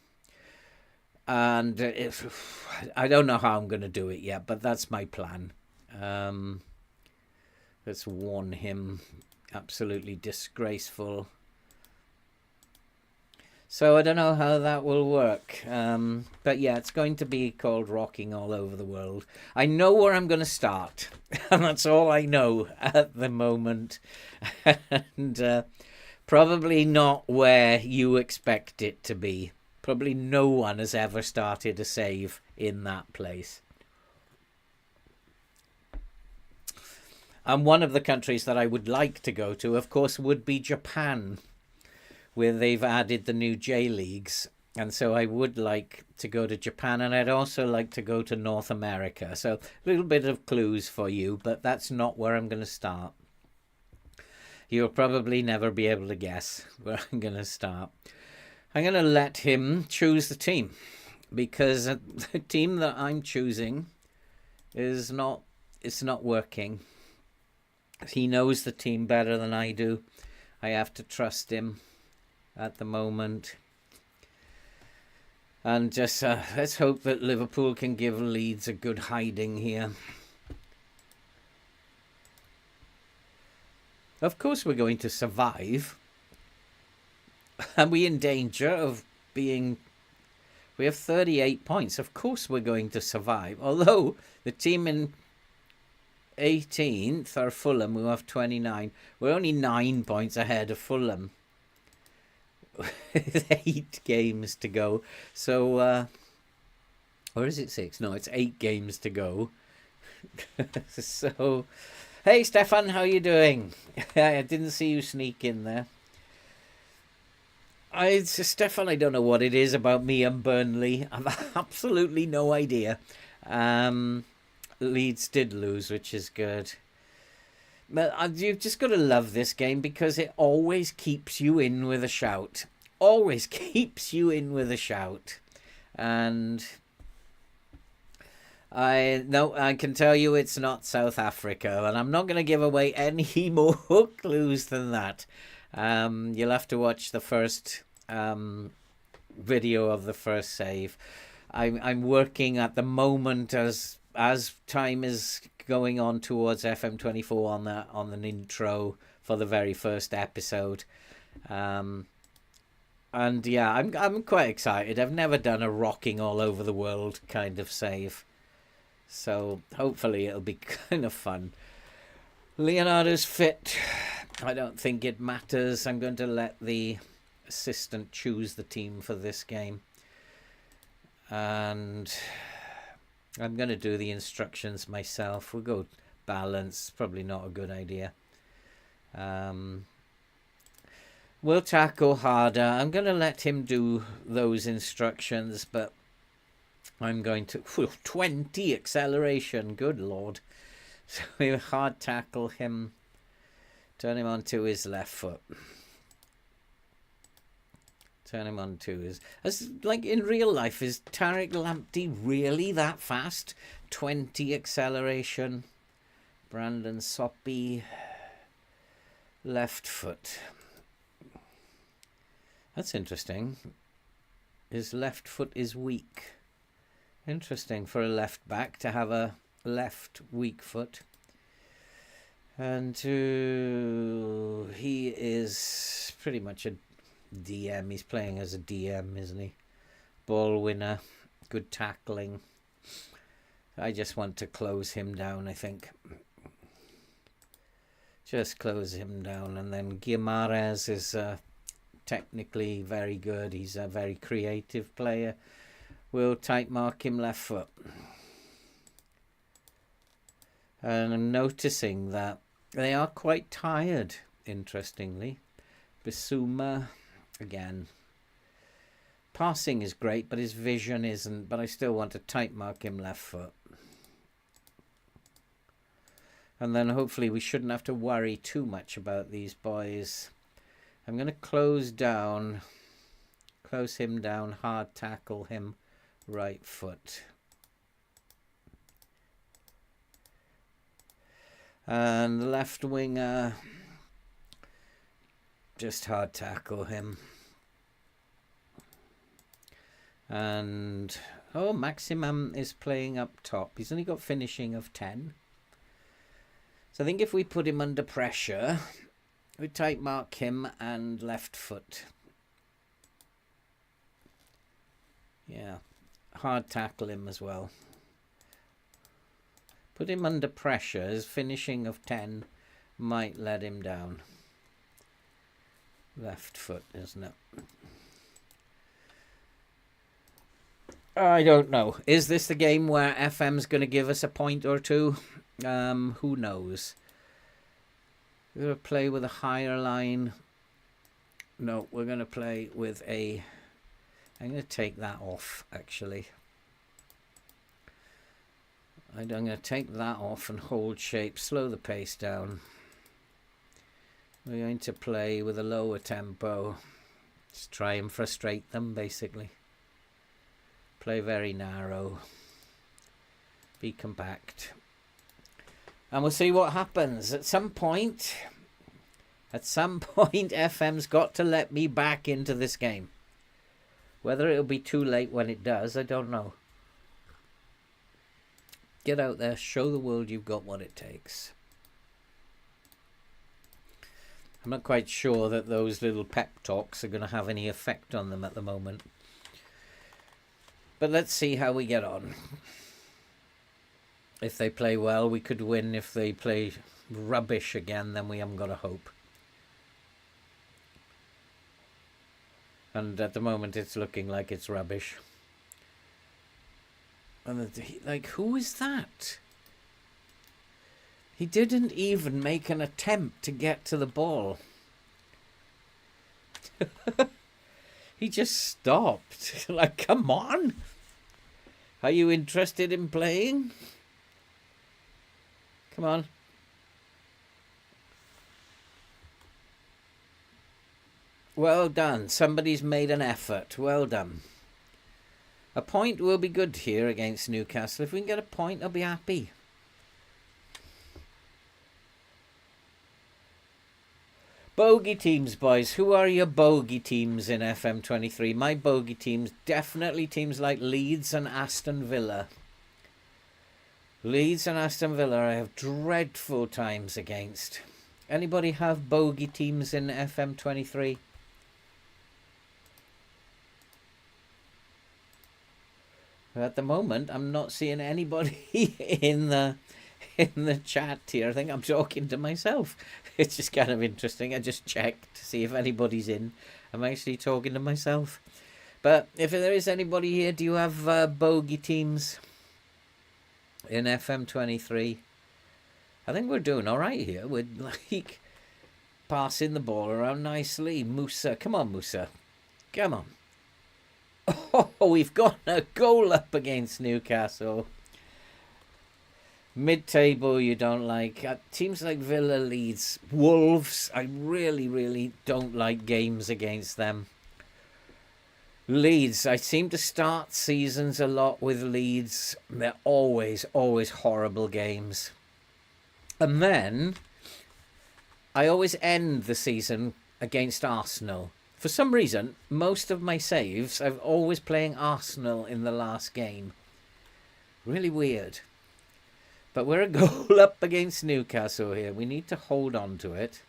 I don't know how I'm going to do it yet, but that's my plan. Let's warn him. Absolutely disgraceful. So I don't know how that will work. But yeah, it's going to be called Rocking All Over the World. I know where I'm going to start. And that's all I know at the moment. And probably not where you expect it to be. Probably no one has ever started a save in that place. And one of the countries that I would like to go to, of course, would be Japan, where they've added the new J-Leagues. And so I would like to go to Japan, and I'd also like to go to North America. So a little bit of clues for you, but that's not where I'm going to start. You'll probably never be able to guess where I'm going to start. I'm going to let him choose the team, because the team that I'm choosing is not, it's not working. He knows the team better than I do. I have to trust him at the moment. And just let's hope that Liverpool can give Leeds a good hiding here. Of course we're going to survive. Are we in danger of being... We have 38 points. Of course we're going to survive. Although the team in 18th are Fulham, who have 29. We're only 9 points ahead of Fulham. 8 games to go. So, or is it 6? No, it's 8 games to go. So, hey Stefan, how you doing? I didn't see you sneak in there. Stefan, I don't know what it is about me and Burnley. I've absolutely no idea. Leeds did lose, which is good. But you've just got to love this game because it always keeps you in with a shout. Always keeps you in with a shout. And I can tell you it's not South Africa. And I'm not going to give away any more clues than that. You'll have to watch the first video of the first save. I'm working at the moment as time is going on towards FM24 on an intro for the very first episode. And yeah, I'm quite excited. I've never done a rocking all over the world kind of save, so hopefully it'll be kind of fun. Leonardo's fit. I don't think it matters. I'm going to let the assistant choose the team for this game, and I'm going to do the instructions myself. We'll go balance. Probably not a good idea. We'll tackle harder. I'm going to let him do those instructions, but I'm going to... 20 acceleration. Good Lord. So we'll hard tackle him. Turn him onto his left foot. Turn him onto his... like in real life, is Tariq Lamptey really that fast? 20 acceleration. Brandon Soppy. Left foot. That's interesting. His left foot is weak. Interesting for a left back to have a left weak foot. And he is pretty much a DM. He's playing as a DM, isn't he? Ball winner. Good tackling. I just want to close him down, I think. Just close him down. And then Guimaraes is technically very good. He's a very creative player. We'll tight mark him left foot. And I'm noticing that they are quite tired, interestingly. Bissouma, again. Passing is great, but his vision isn't. But I still want to tight mark him left foot. And then hopefully we shouldn't have to worry too much about these boys. I'm going to close him down, hard tackle him, right foot. And the left winger, just hard tackle him. And, Maximum is playing up top. He's only got finishing of 10. So I think if we put him under pressure, we tight mark him and left foot. Yeah, hard tackle him as well. Put him under pressure. His finishing of 10 might let him down. Left foot, isn't it? I don't know. Is this the game where FM's going to give us a point or two? Who knows? We're going to play with a higher line. No, we're going to play with a I'm going to take that off, actually. I'm going to take that off and hold shape, slow the pace down. We're going to play with a lower tempo. Just try and frustrate them, basically. Play very narrow. Be compact. And we'll see what happens. At some point, FM's got to let me back into this game. Whether it'll be too late when it does, I don't know. Get out there, show the world you've got what it takes. I'm not quite sure that those little pep talks are going to have any effect on them at the moment. But let's see how we get on. If they play well, we could win. If they play rubbish again, then we haven't got a hope. And at the moment, it's looking like it's rubbish. And like, who is that? He didn't even make an attempt to get to the ball. He just stopped. Like, come on. Are you interested in playing? Come on. Well done. Somebody's made an effort. Well done. A point will be good here against Newcastle. If we can get a point, I'll be happy. Bogey teams, boys. Who are your bogey teams in FM23? My bogey teams, definitely teams like Leeds and Aston Villa. Leeds and Aston Villa I have dreadful times against. Anybody have bogey teams in FM23? At the moment, I'm not seeing anybody in the chat here. I think I'm talking to myself. It's just kind of interesting. I just checked to see if anybody's in. I'm actually talking to myself. But if there is anybody here, do you have bogey teams in FM23? I think we're doing all right here. We're like passing the ball around nicely. Musa, come on, Musa. Come on. Oh, we've got a goal up against Newcastle. Mid-table you don't like. Teams like Villa, Leeds, Wolves, I really, really don't like games against them. Leeds, I seem to start seasons a lot with Leeds. They're always horrible games. And then I always end the season against Arsenal. For some reason, most of my saves, I'm always playing Arsenal in the last game. Really weird. But we're a goal up against Newcastle here. We need to hold on to it.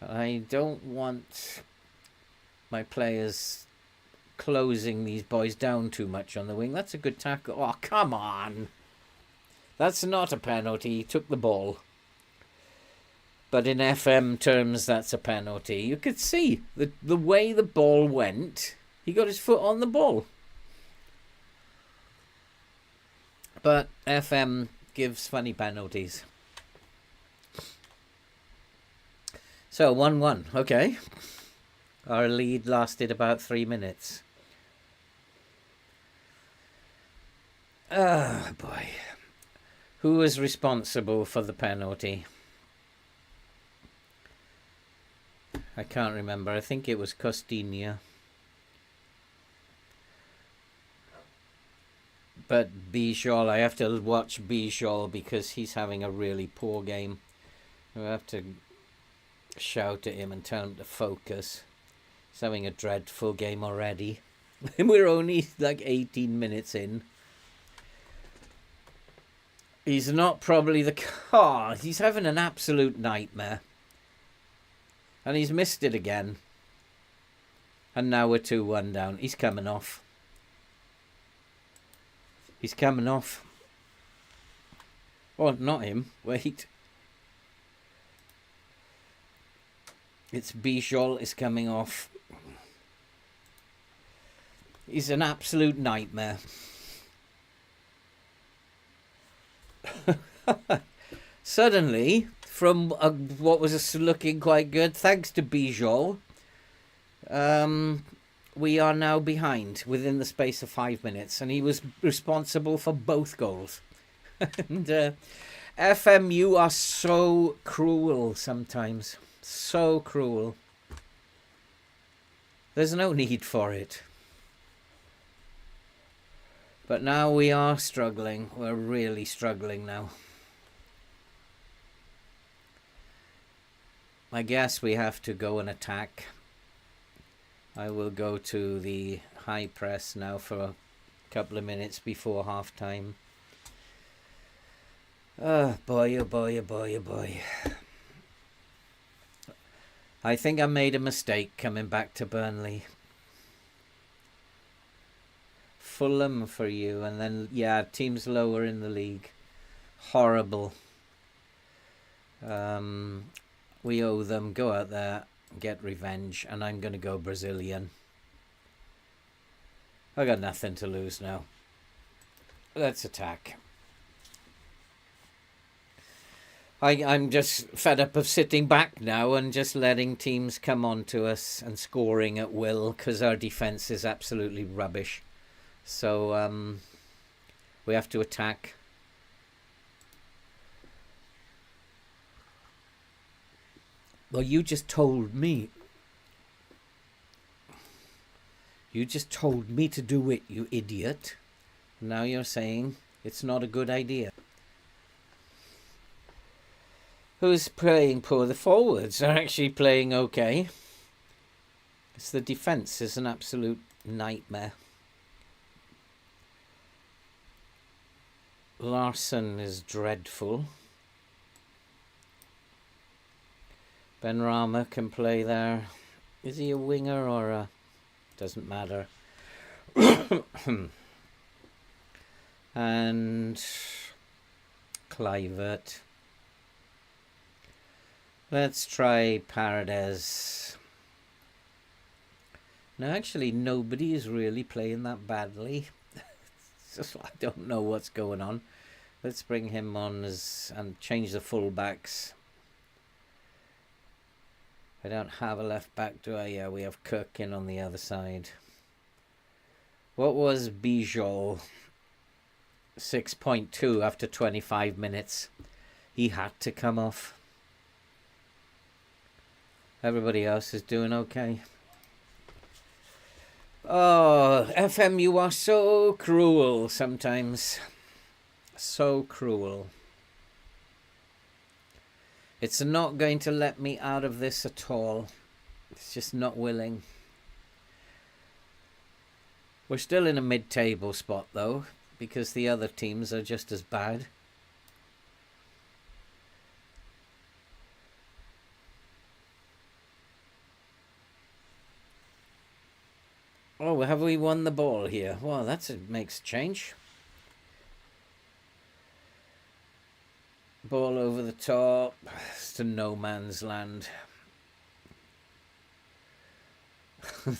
I don't want my players closing these boys down too much on the wing. That's a good tackle. Oh, come on. That's not a penalty. He took the ball. But in FM terms, that's a penalty. You could see the way the ball went. He got his foot on the ball. But FM gives funny penalties. So 1-1. Okay. Our lead lasted about 3 minutes. Ah, boy. Who was responsible for the penalty? I can't remember. I think it was Costinha. But Bijol, I have to watch Bijol because he's having a really poor game. I have to shout at him and tell him to focus. He's having a dreadful game already. We're only like 18 minutes in. He's not probably the... Oh, he's having an absolute nightmare. And he's missed it again. And now we're 2-1 down. He's coming off. He's coming off. Oh, not him. Wait. It's Bijol is coming off. He's an absolute nightmare. Suddenly, from what was looking quite good, thanks to Bijol, we are now behind within the space of 5 minutes, and he was responsible for both goals. And FM, you are so cruel sometimes. So cruel. There's no need for it. But now we are struggling. We're really struggling now. I guess we have to go and attack. I will go to the high press now for a couple of minutes before half time. Oh boy, oh boy, oh boy, oh boy. I think I made a mistake coming back to Burnley. Fulham for you, and then, yeah, teams lower in the league. Horrible. We owe them. Go out there, get revenge, and I'm going to go Brazilian. I got nothing to lose now. Let's attack. I'm just fed up of sitting back now and just letting teams come on to us and scoring at will, because our defence is absolutely rubbish. So we have to attack. Well, you just told me. You just told me to do it, you idiot. Now you're saying it's not a good idea. Who's playing poor? The forwards are actually playing okay. It's the defence is an absolute nightmare. Larson is dreadful. Benrahma can play there. Is he a winger or a... Doesn't matter. And Clivert. Let's try Paredes. No, actually, nobody is really playing that badly. Just, I don't know what's going on. Let's bring him on and change the fullbacks. I don't have a left back, do I? Yeah, we have Cook in on the other side. What was Bijol? 6.2 after 25 minutes. He had to come off. Everybody else is doing okay. Oh, FM, you are so cruel sometimes. So cruel. It's not going to let me out of this at all. It's just not willing. We're still in a mid-table spot, though, because the other teams are just as bad. Oh, have we won the ball here? Well, makes a change. Ball over the top. It's to no man's land.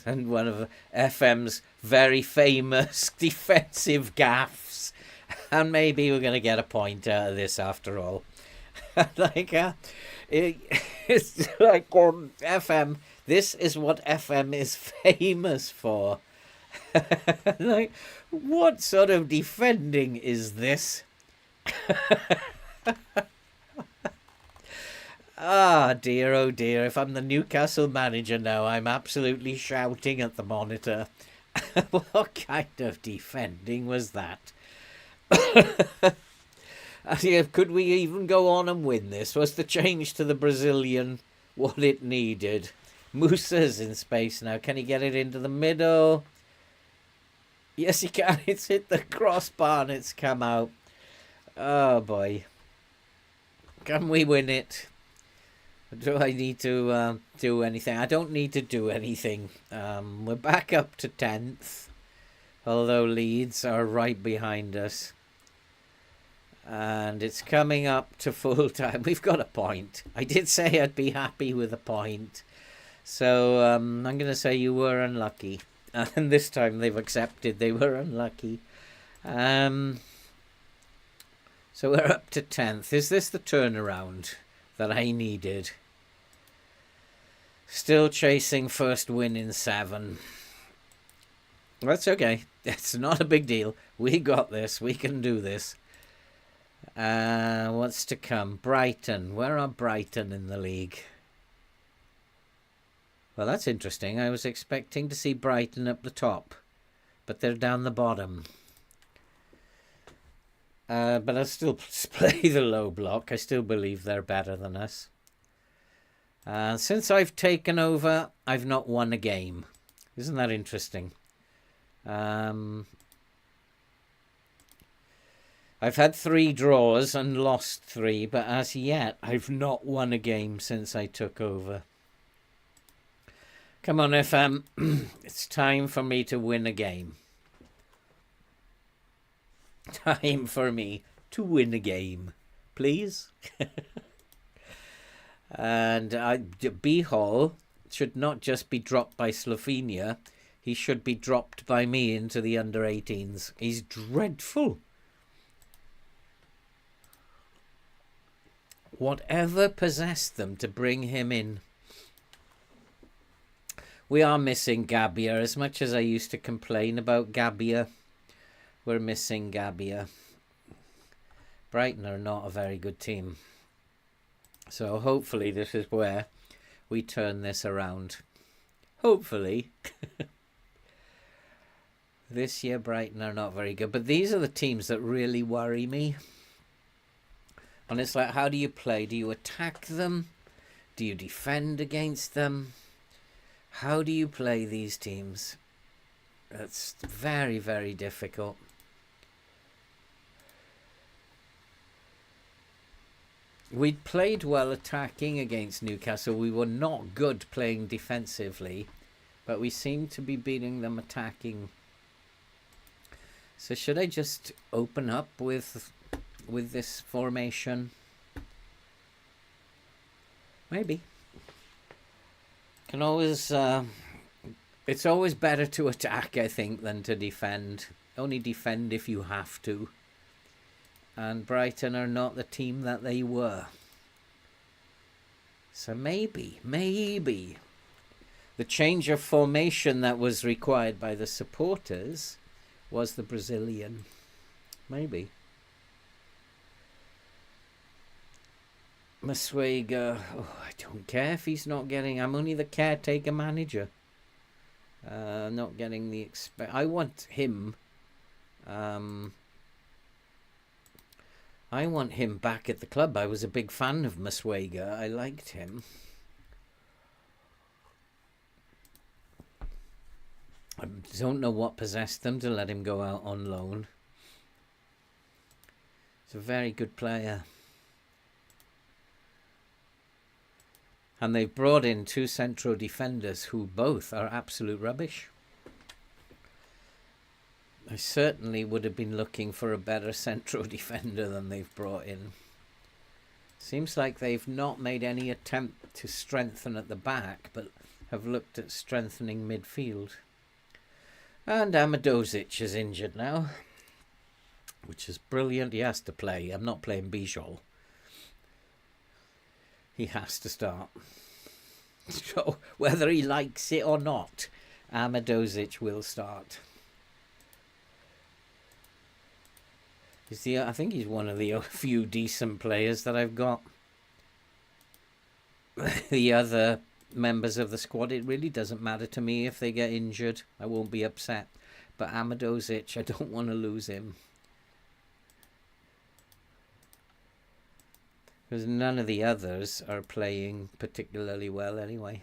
And one of FM's very famous defensive gaffes. And maybe we're going to get a point out of this after all. It's like FM. This is what FM is famous for. Like, what sort of defending is this? Ah, dear, oh dear. If I'm the Newcastle manager now, I'm absolutely shouting at the monitor. What kind of defending was that? Could we even go on and win this? Was the change to the Brazilian what it needed? Musa's in space now. Can he get it into the middle? Yes, he can. It's hit the crossbar and it's come out. Oh, boy. Can we win it? Do I need to do anything? I don't need to do anything. We're back up to 10th. Although Leeds are right behind us. And it's coming up to full time. We've got a point. I did say I'd be happy with a point. So I'm going to say you were unlucky. And this time they've accepted they were unlucky. So we're up to 10th. Is this the turnaround that I needed? Still chasing first win in 7. That's okay. It's not a big deal. We got this. We can do this. What's to come? Brighton. Where are Brighton in the league? Well, that's interesting. I was expecting to see Brighton up the top, but they're down the bottom. But I'll still play the low block. I still believe they're better than us. Since I've taken over, I've not won a game. Isn't that interesting? I've had 3 draws and lost 3, but as yet, I've not won a game since I took over. Come on, FM. It's time for me to win a game. Time for me to win a game, please. And B Hall should not just be dropped by Slovenia. He should be dropped by me into the under-18s. He's dreadful. Whatever possessed them to bring him in? We are missing Gabbia. As much as I used to complain about Gabbia, we're missing Gabbia. Brighton are not a very good team. So hopefully this is where we turn this around. Hopefully. This year Brighton are not very good. But these are the teams that really worry me. And it's like, how do you play? Do you attack them? Do you defend against them? How do you play these teams? It's very, very difficult. We'd played well attacking against Newcastle. We were not good playing defensively, but we seemed to be beating them attacking. So should I just open up with this formation? Maybe. Can always it's always better to attack, I think, than to defend. Only defend if you have to. And Brighton are not the team that they were. So maybe the change of formation that was required by the supporters was the Brazilian. Maybe. Maswega, I don't care if he's not getting... I'm only the caretaker manager. Not getting the... I want him... I want him back at the club. I was a big fan of Maswega. I liked him. I don't know what possessed them to let him go out on loan. He's a very good player. And they've brought in 2 central defenders who both are absolute rubbish. I certainly would have been looking for a better central defender than they've brought in. Seems like they've not made any attempt to strengthen at the back, but have looked at strengthening midfield. And Amadozic is injured now, which is brilliant. He has to play. I'm not playing Bijol. He has to start. So whether he likes it or not, Amadozic will start. I think he's one of the few decent players that I've got. The other members of the squad, it really doesn't matter to me if they get injured. I won't be upset. But Amadozic, I don't want to lose him. Because none of the others are playing particularly well anyway.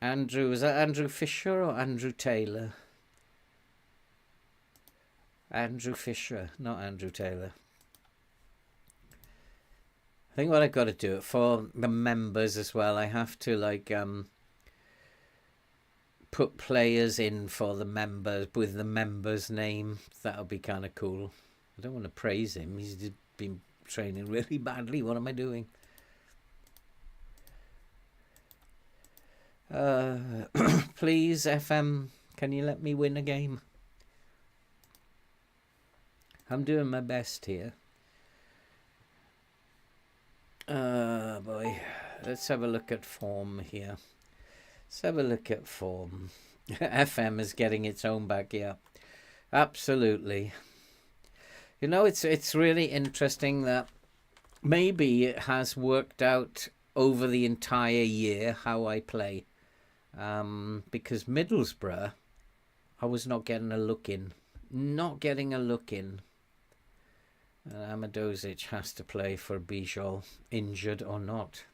Andrew, is that Andrew Fisher or Andrew Taylor? Andrew Fisher, not Andrew Taylor. I think what I've got to do for the members as well, I have to put players in for the members with the members' name. That'll be kind of cool. I don't want to praise him. He's been training really badly. What am I doing? Please, FM, can you let me win a game? I'm doing my best here. Boy. Let's have a look at form here. Let's have a look at form. FM is getting its own back, yeah. Absolutely. You know, it's really interesting that maybe it has worked out over the entire year how I play. Because Middlesbrough, I was not getting a look in. Not getting a look in. Amadozic has to play for Bijol, injured or not.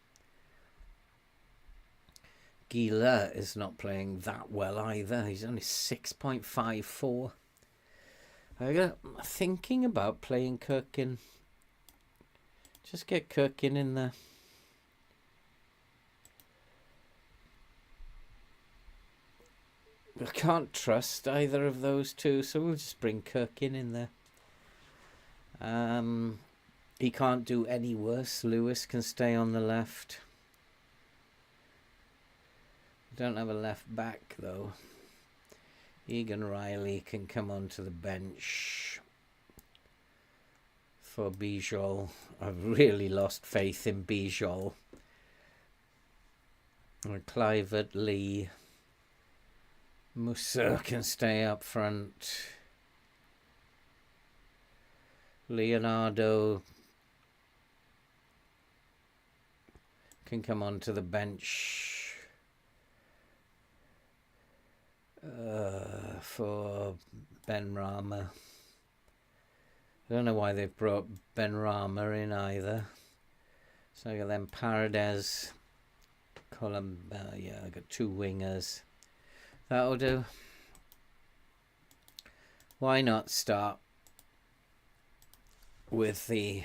Gila is not playing that well either. He's only 6.54. I'm thinking about playing Kirkin. Just get Kirkin in there. I can't trust either of those two, so we'll just bring Kirkin in there. He can't do any worse. Lewis can stay on the left. Don't have a left back though. Egan Riley can come onto the bench for Bijol. I've really lost faith in Bijol. Clivert, Lee. Musa can stay up front. Leonardo can come onto the bench for Ben Rama. I don't know why they've brought Ben Rama in either. So I got them Paredes, yeah, I got two wingers. That'll do. Why not start with the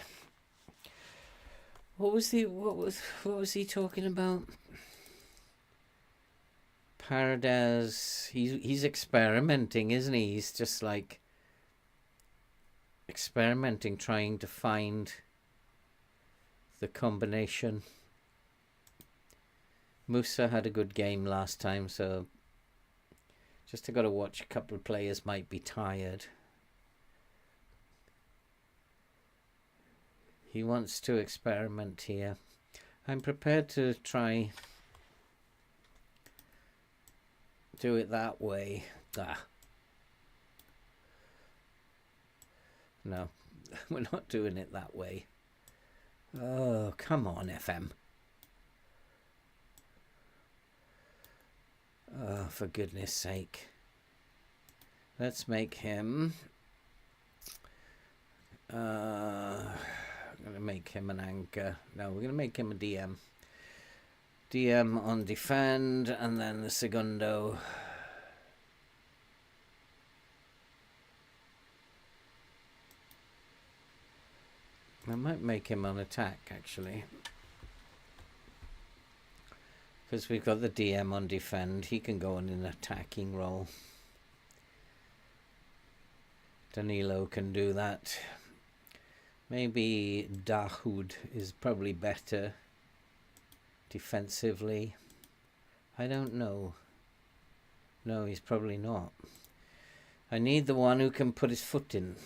what was he talking about? Paredes, he's experimenting, isn't he? He's just like experimenting, trying to find the combination. Musa had a good game last time, so just got to watch. A couple of players might be tired. He wants to experiment here. I'm prepared to try do it that way. No, we're not doing it that way. Oh, come on, FM. Oh, for goodness sake. Let's make him... I'm going to make him an anchor. No, we're going to make him a DM. DM on defend, and then the segundo. I might make him on attack, actually. Because we've got the DM on defend. He can go on an attacking role. Danilo can do that. Maybe Dahoud is probably better defensively. I don't know. No, he's probably not. I need the one who can put his foot in.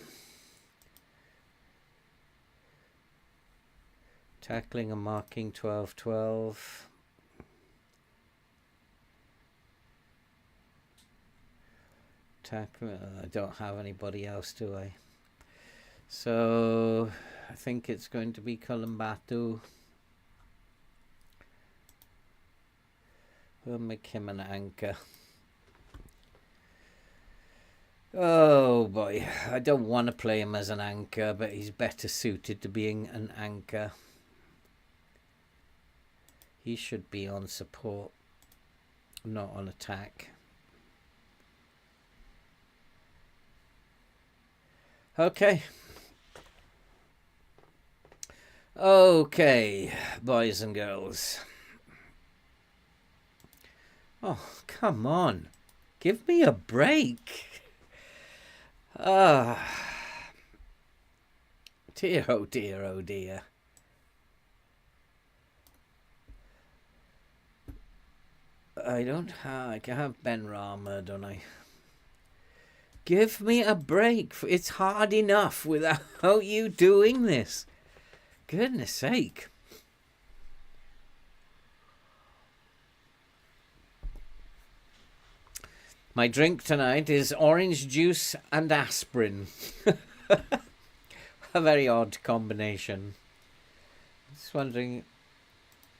Tackling and marking 12-12. I don't have anybody else, do I? So I think it's going to be Columbatu. We'll make him an anchor. Oh boy, I don't want to play him as an anchor, but he's better suited to being an anchor. He should be on support, not on attack. Okay. Okay, boys and girls. Oh, come on. Give me a break. Dear, oh dear, oh dear. I don't have... I can have Ben Rama, don't I? Give me a break. It's hard enough without you doing this. Goodness sake. My drink tonight is orange juice and aspirin. A very odd combination. Just wondering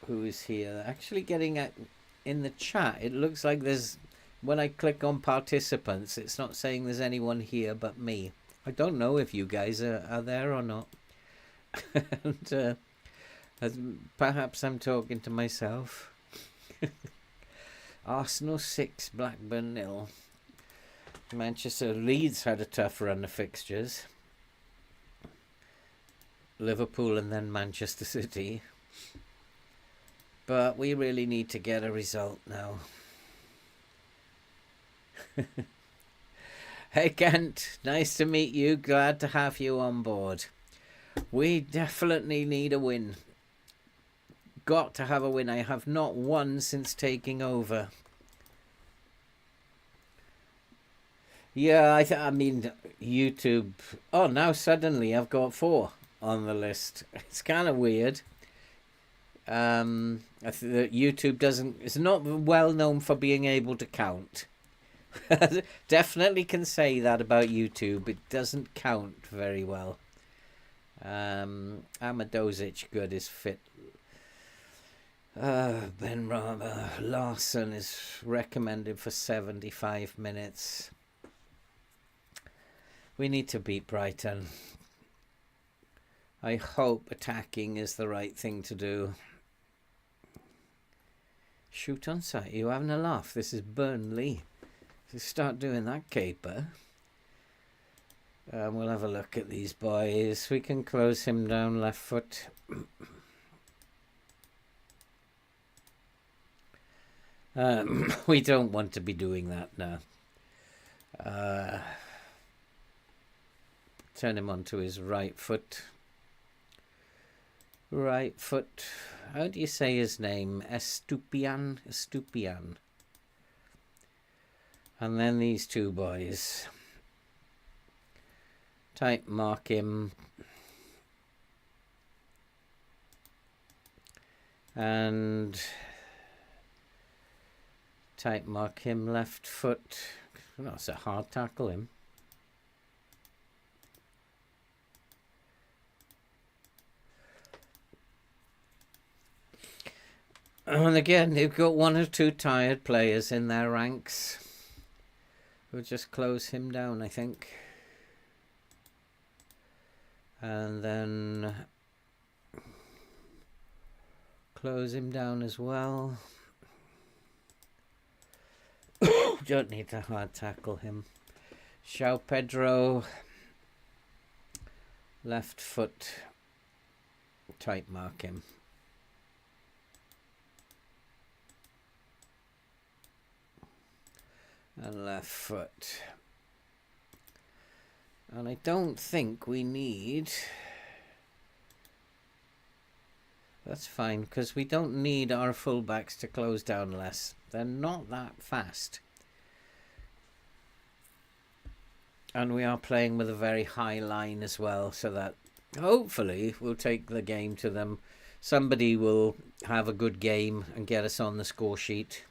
who is here. Actually getting at in the chat, it looks like there's, when I click on participants, it's not saying there's anyone here but me. I don't know if you guys are there or not. And perhaps I'm talking to myself. Arsenal 6, Blackburn 0. Manchester Leeds had a tough run of fixtures. Liverpool and then Manchester City. But we really need to get a result now. Hey Kent, nice to meet you. Glad to have you on board. We definitely need a win. Got to have a win. I have not won since taking over. Yeah, I mean, YouTube. Oh, now suddenly I've got 4 on the list. It's kind of weird. I think that YouTube it's not well known for being able to count. Definitely can say that about YouTube. It doesn't count very well. Amadozic, good, is fit. Ben Rama Larson is recommended for 75 minutes. We need to beat Brighton. I hope attacking is the right thing to do. Shoot on sight. You having a laugh? This is Burnley. So start doing that caper. We'll have a look at these boys. We can close him down left foot. We don't want to be doing that now. Turn him onto his right foot. Right foot. How do you say his name? Estupian? Estupian. And then these two boys. Type mark him. And type mark him left foot. Oh, it's a hard tackle him. And again, they've got 1 or 2 tired players in their ranks. We'll just close him down, I think. And then close him down as well. Don't need to hard tackle him. João Pedro, left foot, tight mark him. And left foot. And I don't think we need... That's fine, because we don't need our fullbacks to close down less. They're not that fast. And we are playing with a very high line as well, so that hopefully we'll take the game to them. Somebody will have a good game and get us on the score sheet.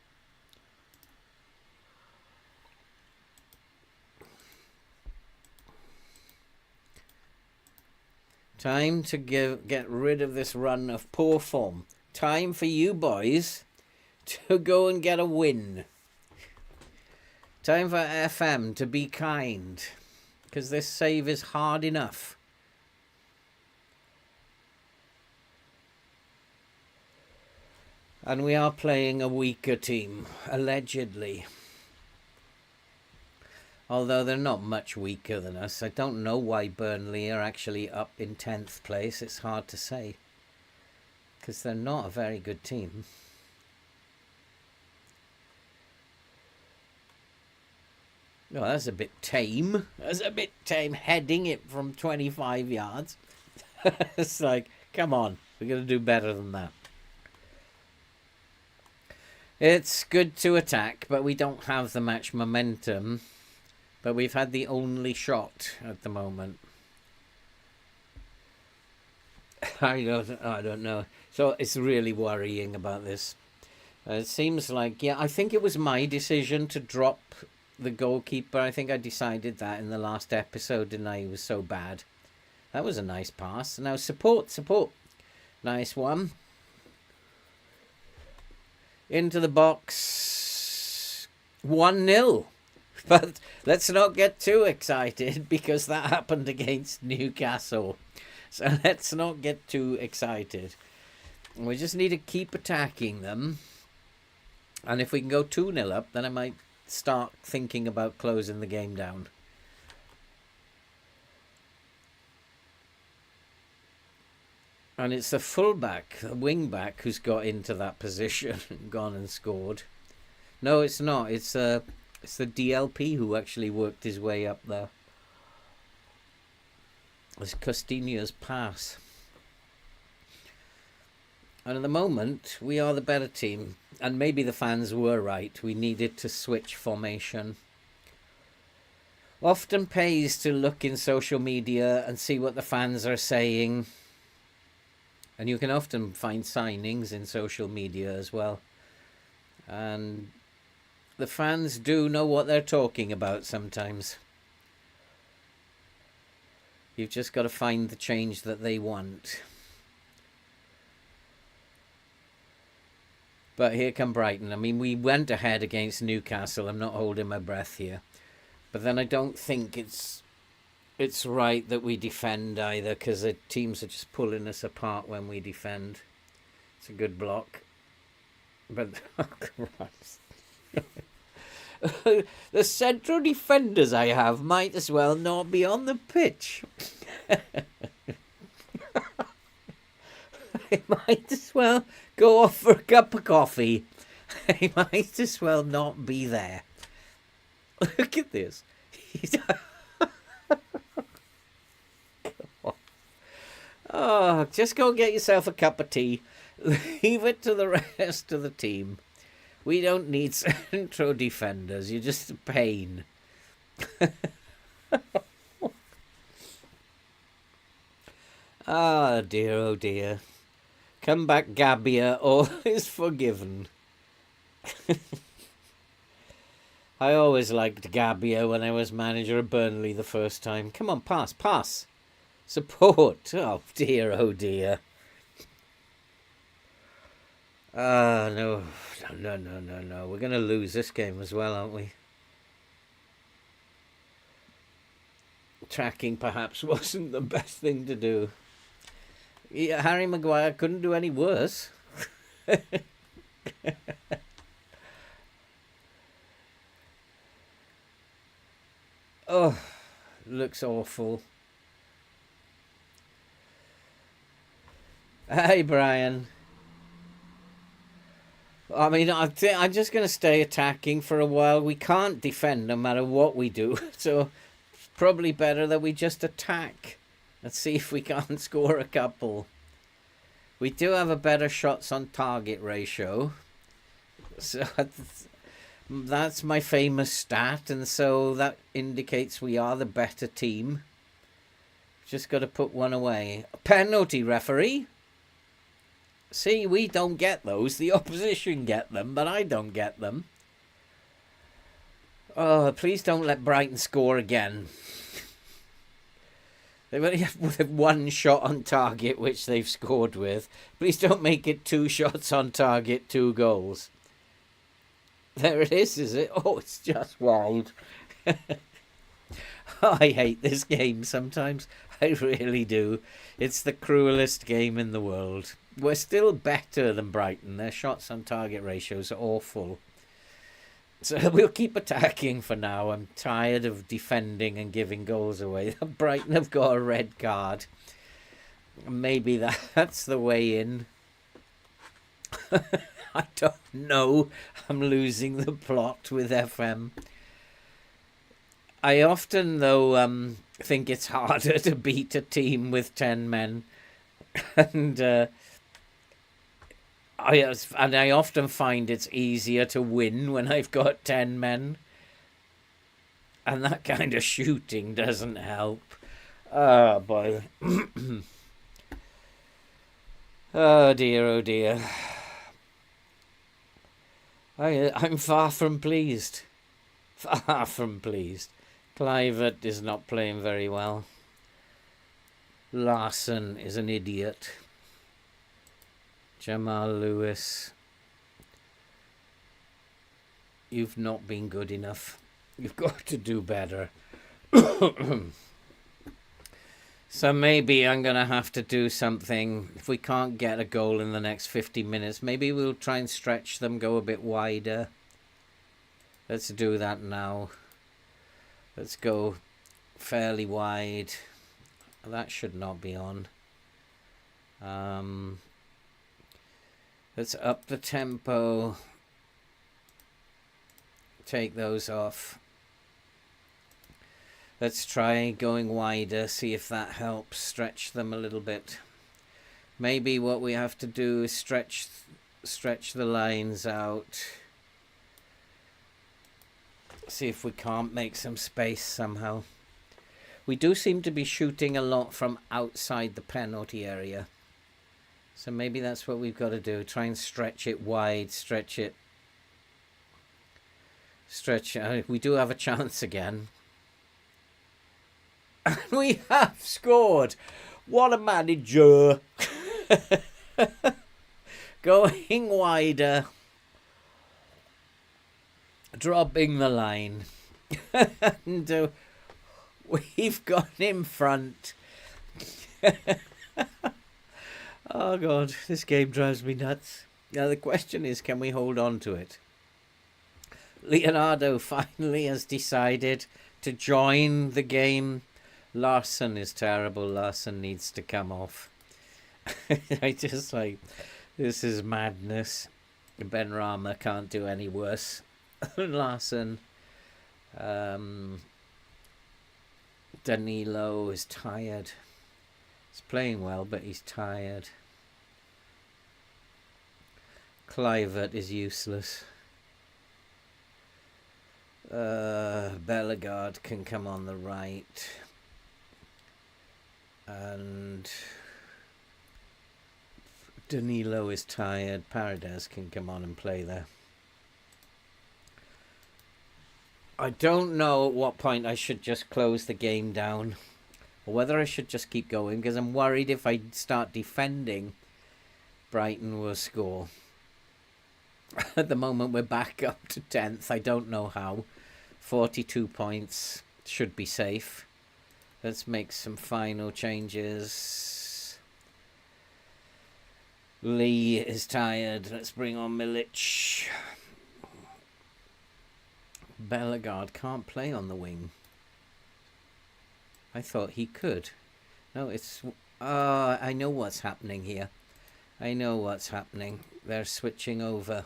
Time to get rid of this run of poor form. Time for you boys to go and get a win. Time for FM to be kind, because this save is hard enough. And we are playing a weaker team, allegedly. Although they're not much weaker than us. I don't know why Burnley are actually up in 10th place. It's hard to say. Because they're not a very good team. Oh, that's a bit tame. That's a bit tame. Heading it from 25 yards. It's like, come on. We're going to do better than that. It's good to attack, but we don't have the match momentum. But we've had the only shot at the moment. I don't know. So it's really worrying about this. It seems like, yeah, I think it was my decision to drop the goalkeeper. I think I decided that in the last episode, didn't I? He was so bad. That was a nice pass. Now support. Nice one. Into the box. 1-0. But let's not get too excited because that happened against Newcastle. So let's not get too excited. We just need to keep attacking them. And if we can go 2-0 up, then I might start thinking about closing the game down. And it's the fullback, the wing-back, who's got into that position and gone and scored. No, it's not. It's the DLP who actually worked his way up there. It's Costinia's pass. And at the moment, we are the better team. And maybe the fans were right. We needed to switch formation. Often pays to look in social media and see what the fans are saying. And you can often find signings in social media as well. And the fans do know what they're talking about sometimes. You've just got to find the change that they want. But here come Brighton. I mean, we went ahead against Newcastle. I'm not holding my breath here. But then I don't think it's right that we defend either, because the teams are just pulling us apart when we defend. It's a good block. But, oh Christ. The central defenders I have might as well not be on the pitch. They might as well go off for a cup of coffee. They might as well not be there. Look at this. Oh, just go get yourself a cup of tea. Leave it to the rest of the team. We don't need central defenders. You're just a pain. Ah, dear, oh dear. Come back, Gabbia. All is forgiven. I always liked Gabbia when I was manager of Burnley the first time. Come on, pass. Support. Oh, dear, oh dear. No. We're going to lose this game as well, aren't we? Tracking perhaps wasn't the best thing to do. Yeah, Harry Maguire couldn't do any worse. Oh, looks awful. Hey, Brian. I mean, I'm just going to stay attacking for a while. We can't defend no matter what we do. So it's probably better that we just attack. Let's see if we can't score a couple. We do have a better shots on target ratio. So that's my famous stat. And so that indicates we are the better team. Just got to put one away. Penalty, referee. See, we don't get those. The opposition get them, but I don't get them. Oh, please don't let Brighton score again. They've only have one shot on target, which they've scored with. Please don't make it 2 shots on target, 2 goals. There it is it? Oh, it's just wild. I hate this game sometimes. I really do. It's the cruelest game in the world. We're still better than Brighton. Their shots on target ratios are awful. So we'll keep attacking for now. I'm tired of defending and giving goals away. Brighton have got a red card. Maybe that's the way in. I don't know. I'm losing the plot with FM. I often, though, think it's harder to beat a team with 10 men. And I often find it's easier to win when I've got 10 men. And that kind of shooting doesn't help. Oh, boy. Oh, dear, oh, dear. I'm far from pleased. Far from pleased. Clivert is not playing very well. Larson is an idiot. Jamal Lewis, you've not been good enough. You've got to do better. So maybe I'm going to have to do something. If we can't get a goal in the next 50 minutes, maybe we'll try and stretch them, go a bit wider. Let's do that now. Let's go fairly wide. That should not be on. Let's up the tempo. Take those off. Let's try going wider, see if that helps stretch them a little bit. Maybe what we have to do is stretch the lines out. See if we can't make some space somehow. We do seem to be shooting a lot from outside the penalty area. So maybe that's what we've got to do. Try and stretch it wide, stretch it. We do have a chance again. And we have scored. What a manager. Going wider. Dropping the line. And we've gone in front. Oh God, this game drives me nuts. Now the question is, can we hold on to it? Leonardo finally has decided to join the game. Larson is terrible. Larson needs to come off. I just like, this is madness. Benrahma can't do any worse than Larson. Danilo is tired. He's playing well, but he's tired. Clivert is useless. Bellegarde can come on the right. And Danilo is tired. Paredes can come on and play there. I don't know at what point I should just close the game down, or whether I should just keep going, because I'm worried if I start defending, Brighton will score. At the moment we're back up to 10th. I don't know how. 42 points. Should be safe. Let's make some final changes. Lee is tired. Let's bring on Milic. Bellegarde can't play on the wing. I thought he could. No, it's... I know what's happening here. I know what's happening. They're switching over.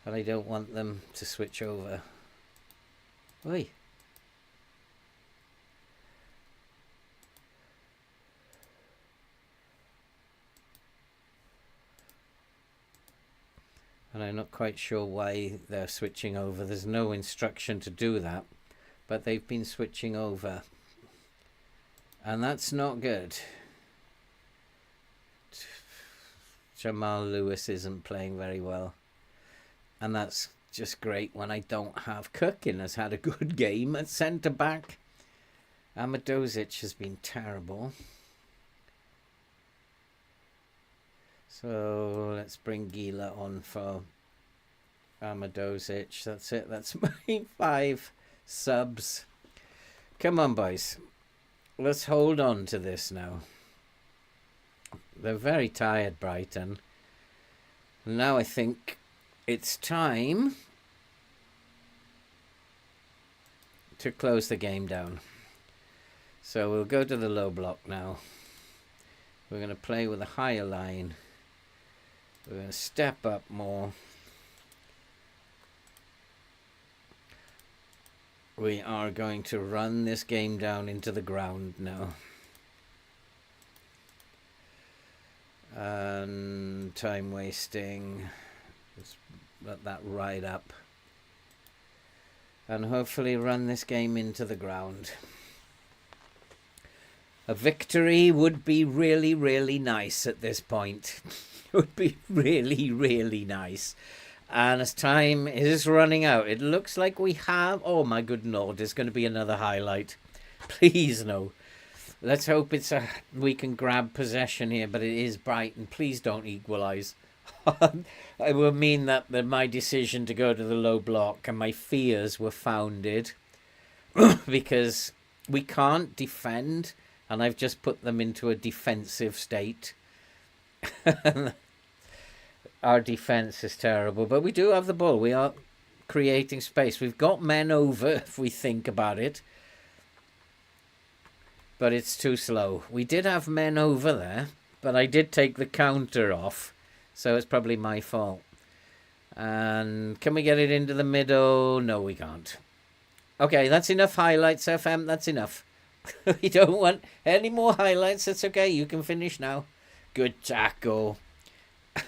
And I don't want them to switch over. Oi. And I'm not quite sure why they're switching over. There's no instruction to do that. But they've been switching over. And that's not good. Jamal Lewis isn't playing very well. And that's just great when I don't have Cookin has had a good game at centre-back. Amadozic has been terrible. So let's bring Gila on for Amadozic. That's it. That's my 5 subs. Come on, boys. Let's hold on to this now. They're very tired, Brighton. Now I think it's time to close the game down. So we'll go to the low block now. We're going to play with a higher line. We're going to step up more. We are going to run this game down into the ground now. And time wasting. Just let that ride up. And hopefully run this game into the ground. A victory would be really, really nice at this point. It would be really, really nice. And as time is running out, it looks like we have... Oh, my good Lord, there's going to be another highlight. Please, no. Let's hope we can grab possession here, but it is Brighton. Please don't equalise. It will mean that my decision to go to the low block and my fears were founded because we can't defend, and I've just put them into a defensive state. Our defence is terrible, but we do have the ball. We are creating space. We've got men over, if we think about it. But it's too slow. We did have men over there, but I did take the counter off, so it's probably my fault. And can we get it into the middle? No, we can't. Okay, that's enough highlights, FM. That's enough. We don't want any more highlights. That's okay. You can finish now. Good tackle.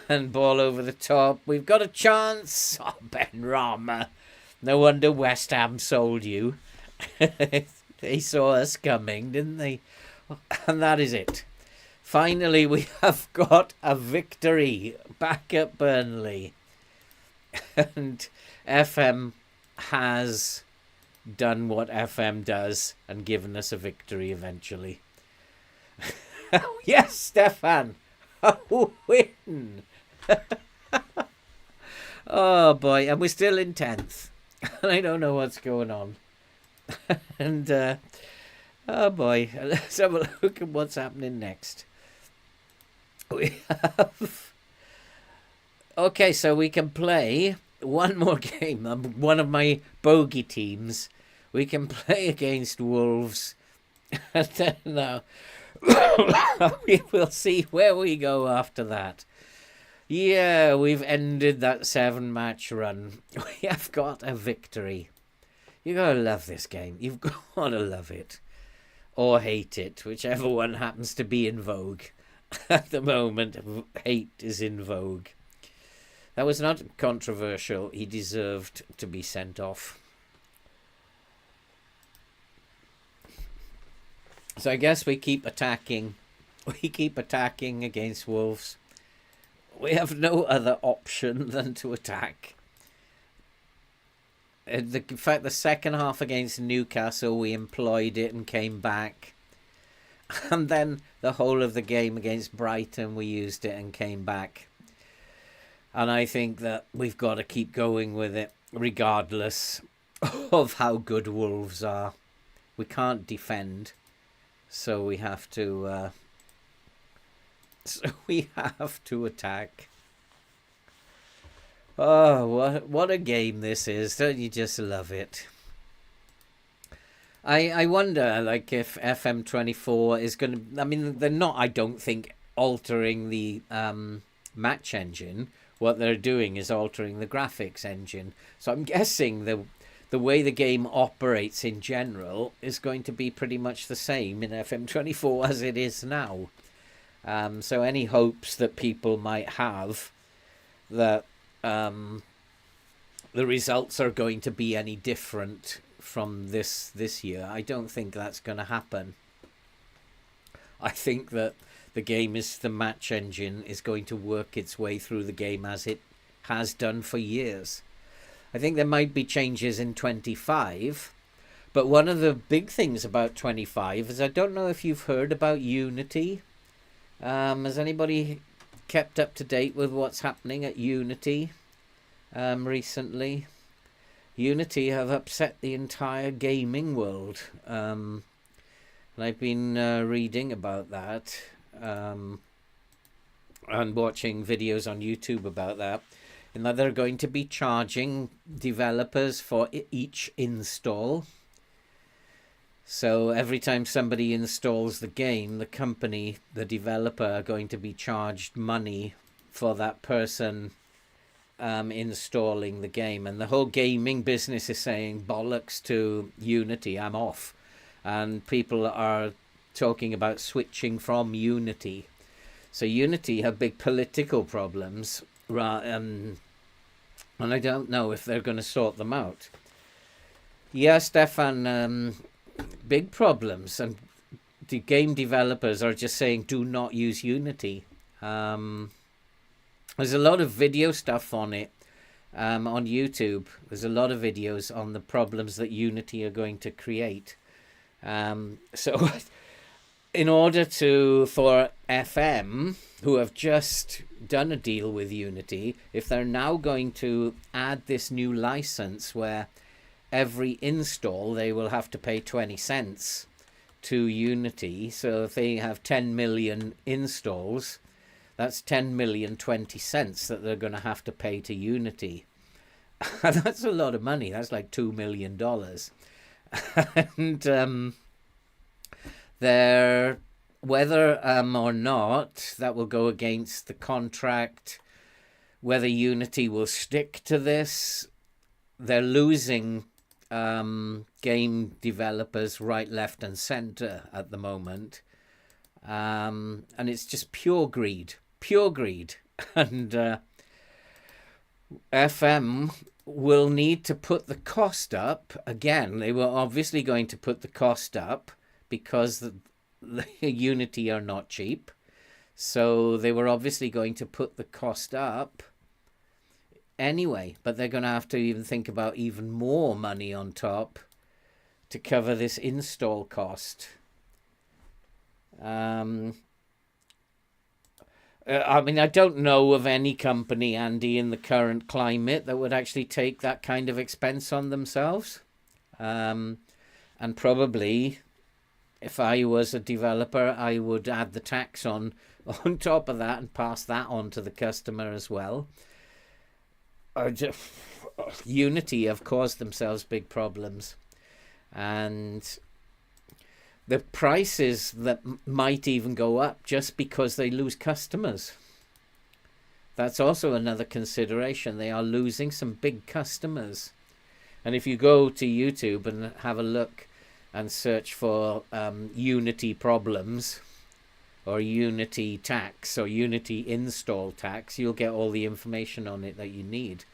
And ball over the top. We've got a chance. Oh, Ben Rama. No wonder West Ham sold you. They saw us coming, didn't they? And that is it. Finally, we have got a victory back at Burnley. And FM has done what FM does and given us a victory eventually. Yes, Stefan! A win! Oh boy, and we're still in 10th. I don't know what's going on. And oh boy, let's have a look at what's happening next. We have... Okay, so we can play one more game. One of my bogey teams. We can play against Wolves. And then we will see where we go after that. Yeah, we've ended that 7-match run. We have got a victory. You gotta love this game. You've gotta love it. Or hate it, whichever one happens to be in vogue. At the moment, hate is in vogue. That was not controversial. He deserved to be sent off. So I guess we keep attacking. We keep attacking against Wolves. We have no other option than to attack. In fact, the second half against Newcastle, we employed it and came back. And then the whole of the game against Brighton, we used it and came back. And I think that we've got to keep going with it, regardless of how good Wolves are. We can't defend, so we have to. Attack. Oh, what a game this is! Don't you just love it? I wonder, like, if FM24 is going to... I mean, they're not, I don't think, altering the match engine. What they're doing is altering the graphics engine. So I'm guessing the way the game operates in general is going to be pretty much the same in FM24 as it is now. So any hopes that people might have that the results are going to be any different from this year, I don't think that's going to happen. I think that the match engine is going to work its way through the game as it has done for years. I think there might be changes in 25, but one of the big things about 25 is I don't know if you've heard about Unity. Has anybody kept up to date with what's happening at Unity recently? Unity have upset the entire gaming world. And I've been reading about that and watching videos on YouTube about that. And that they're going to be charging developers for each install. So every time somebody installs the game, the company, the developer, are going to be charged money for that person installing the game. And the whole gaming business is saying, bollocks to Unity, I'm off. And people are talking about switching from Unity. So Unity have big political problems, and I don't know if they're going to sort them out. Yeah, Stefan, big problems, and the game developers are just saying do not use Unity. There's a lot of video stuff on it, on YouTube. There's a lot of videos on the problems that Unity are going to create. So in order for FM, who have just done a deal with Unity, if they're now going to add this new license where every install they will have to pay 20 cents to Unity, so if they have 10 million installs, that's 10 million 20 cents that they're going to have to pay to Unity. That's a lot of money. That's like $2 million. And they're, whether or not that will go against the contract, whether Unity will stick to this, they're losing game developers right, left, and center at the moment, and it's just pure greed, and FM will need to put the cost up again. They were obviously going to put the cost up because the Unity are not cheap, so they were obviously going to put the cost up anyway, but they're going to have to even think about even more money on top to cover this install cost. I mean, I don't know of any company, Andy, in the current climate that would actually take that kind of expense on themselves. And probably, if I was a developer, I would add the tax on top of that and pass that on to the customer as well. Unity have caused themselves big problems, and the prices that might even go up just because they lose customers. That's also another consideration. They are losing some big customers. And if you go to YouTube and have a look and search for Unity problems or Unity tax or Unity install tax, you'll get all the information on it that you need.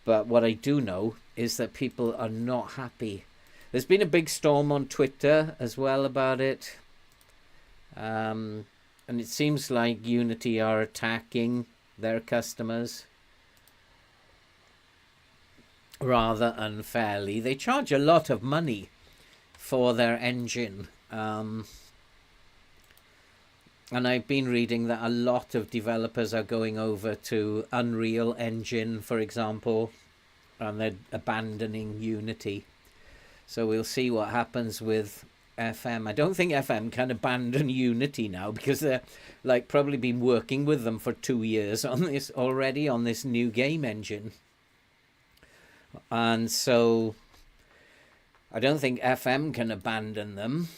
But what I do know is that people are not happy. There's been a big storm on Twitter as well about it. And it seems like Unity are attacking their customers rather unfairly. They charge a lot of money for their engine. And I've been reading that a lot of developers are going over to Unreal Engine, for example, and they're abandoning Unity. So we'll see what happens with FM. I don't think FM can abandon Unity now, because they're like probably been working with them for 2 years on this already, on this new game engine. And so I don't think FM can abandon them,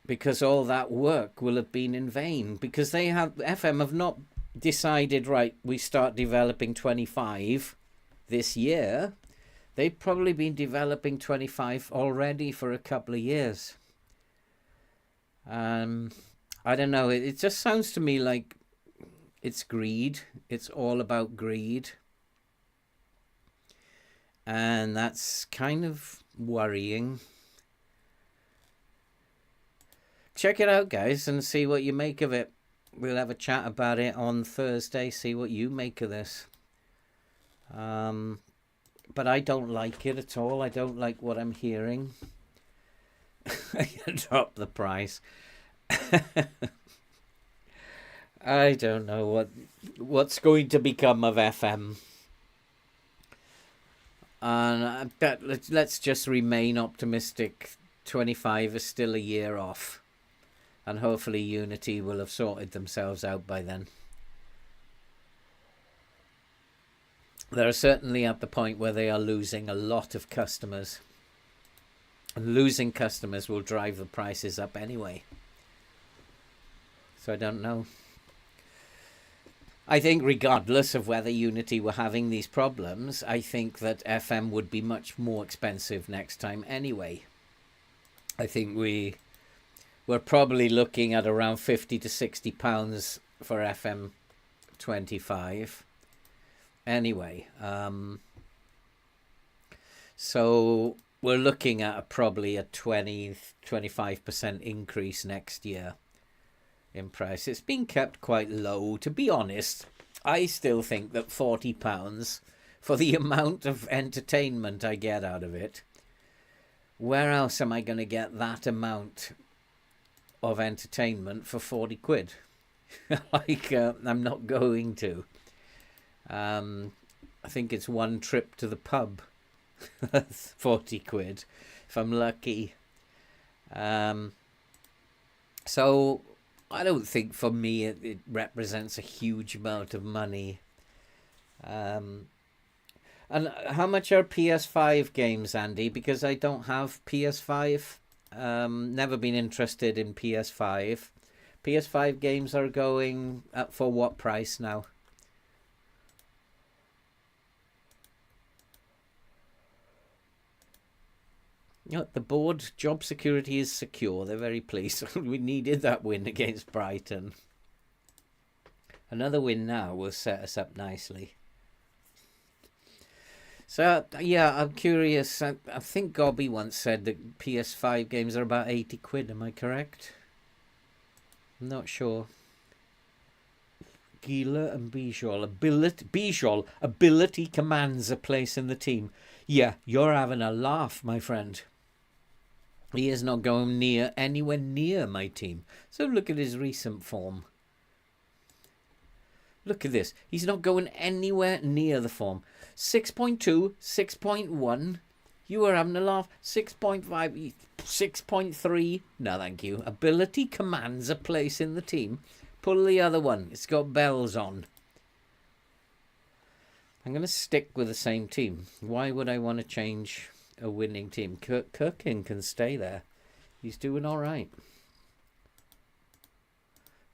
because all that work will have been in vain, because FM have not decided, right, we start developing 25 this year. They've probably been developing 25 already for a couple of years. I don't know. It just sounds to me like it's greed. It's all about greed. And that's kind of worrying. Check it out, guys, and see what you make of it. We'll have a chat about it on Thursday, see what you make of this. But I don't like it at all. I don't like what I'm hearing. Drop the price. I don't know what's going to become of FM. And I bet let's just remain optimistic. 25 is still a year off. And hopefully Unity will have sorted themselves out by then. They're certainly at the point where they are losing a lot of customers. And losing customers will drive the prices up anyway. So I don't know. I think regardless of whether Unity were having these problems, I think that FM would be much more expensive next time anyway. I think we're probably looking at around £50 to £60 for FM 25. Anyway, so we're looking at probably a 20-25% increase next year in price. It's been kept quite low, to be honest. I still think that £40 for the amount of entertainment I get out of it, where else am I going to get that amount of entertainment for 40 quid? Like, I'm not going to. I think it's one trip to the pub. That's 40 quid if I'm lucky. So I don't think for me it represents a huge amount of money. And how much are PS5 games, Andy? Because I don't have PS5. Never been interested in PS5. PS5 games are going up for what price now? The board job security is secure. They're very pleased. We needed that win against Brighton. Another win now will set us up nicely. So, yeah, I'm curious. I think Gobby once said that PS5 games are about 80 quid. Am I correct? I'm not sure. Gila and Bijol. Ability commands a place in the team. Yeah, you're having a laugh, my friend. He is not going anywhere near my team. So look at his recent form. Look at this. He's not going anywhere near the form. 6.2, 6.1. You were having a laugh. 6.5, 6.3. No, thank you. Ability commands a place in the team. Pull the other one. It's got bells on. I'm going to stick with the same team. Why would I want to change a winning team? Kirkin can stay there. He's doing all right.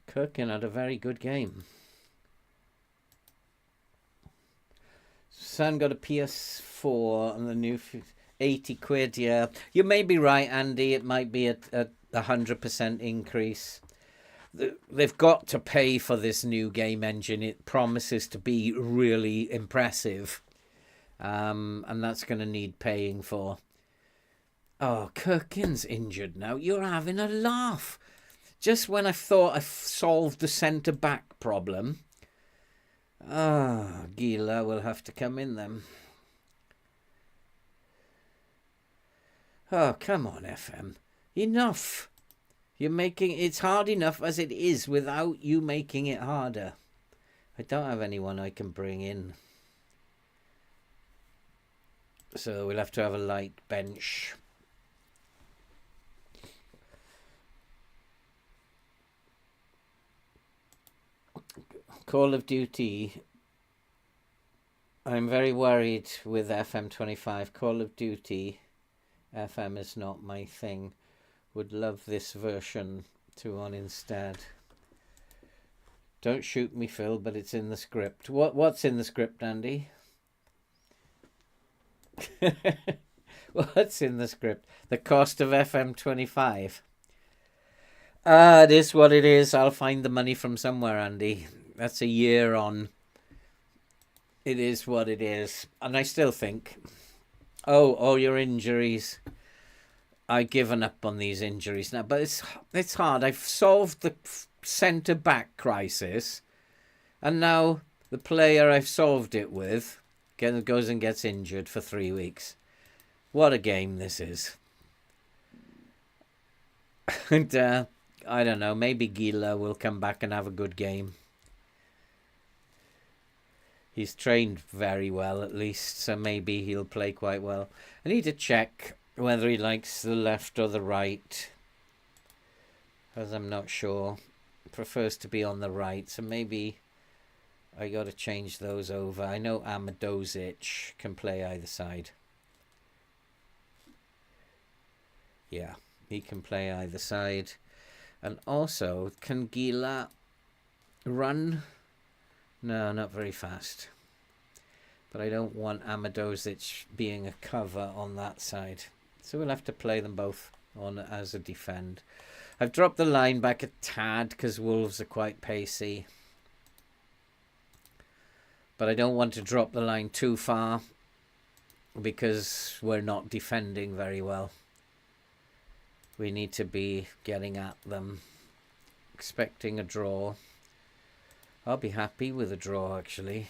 Kirkin had a very good game. Son got a PS4 and the new 80 quid, yeah. You may be right, Andy. It might be a 100% increase. They've got to pay for this new game engine. It promises to be really impressive. And that's going to need paying for. Oh, Kirkin's injured now. You're having a laugh. Just when I thought I've solved the centre-back problem. Gila will have to come in then. Oh, come on, FM. Enough. You're making it's hard enough as it is without you making it harder. I don't have anyone I can bring in. So we'll have to have a light bench. Call of Duty. I'm very worried with FM25. Call of Duty. FM is not my thing. Would love this version 2 on instead. Don't shoot me, Phil, but it's in the script. What's in the script, Andy? What's in the script? The cost of FM25. It is what it is. I'll find the money from somewhere, Andy. That's a year on. It is what it is. And I still think, all your injuries. I've given up on these injuries now. But it's hard. I've solved the centre-back crisis. And now the player I've solved it with goes and gets injured for 3 weeks. What a game this is. And I don't know. Maybe Gila will come back and have a good game. He's trained very well, at least, so maybe he'll play quite well. I need to check whether he likes the left or the right, because I'm not sure. He prefers to be on the right, so maybe I got to change those over. I know Amadozic can play either side. Yeah, he can play either side. And also, can Gila run? No, not very fast. But I don't want Amadozic being a cover on that side. So we'll have to play them both on as a defend. I've dropped the line back a tad because Wolves are quite pacey. But I don't want to drop the line too far because we're not defending very well. We need to be getting at them. Expecting a draw. I'll be happy with a draw, actually.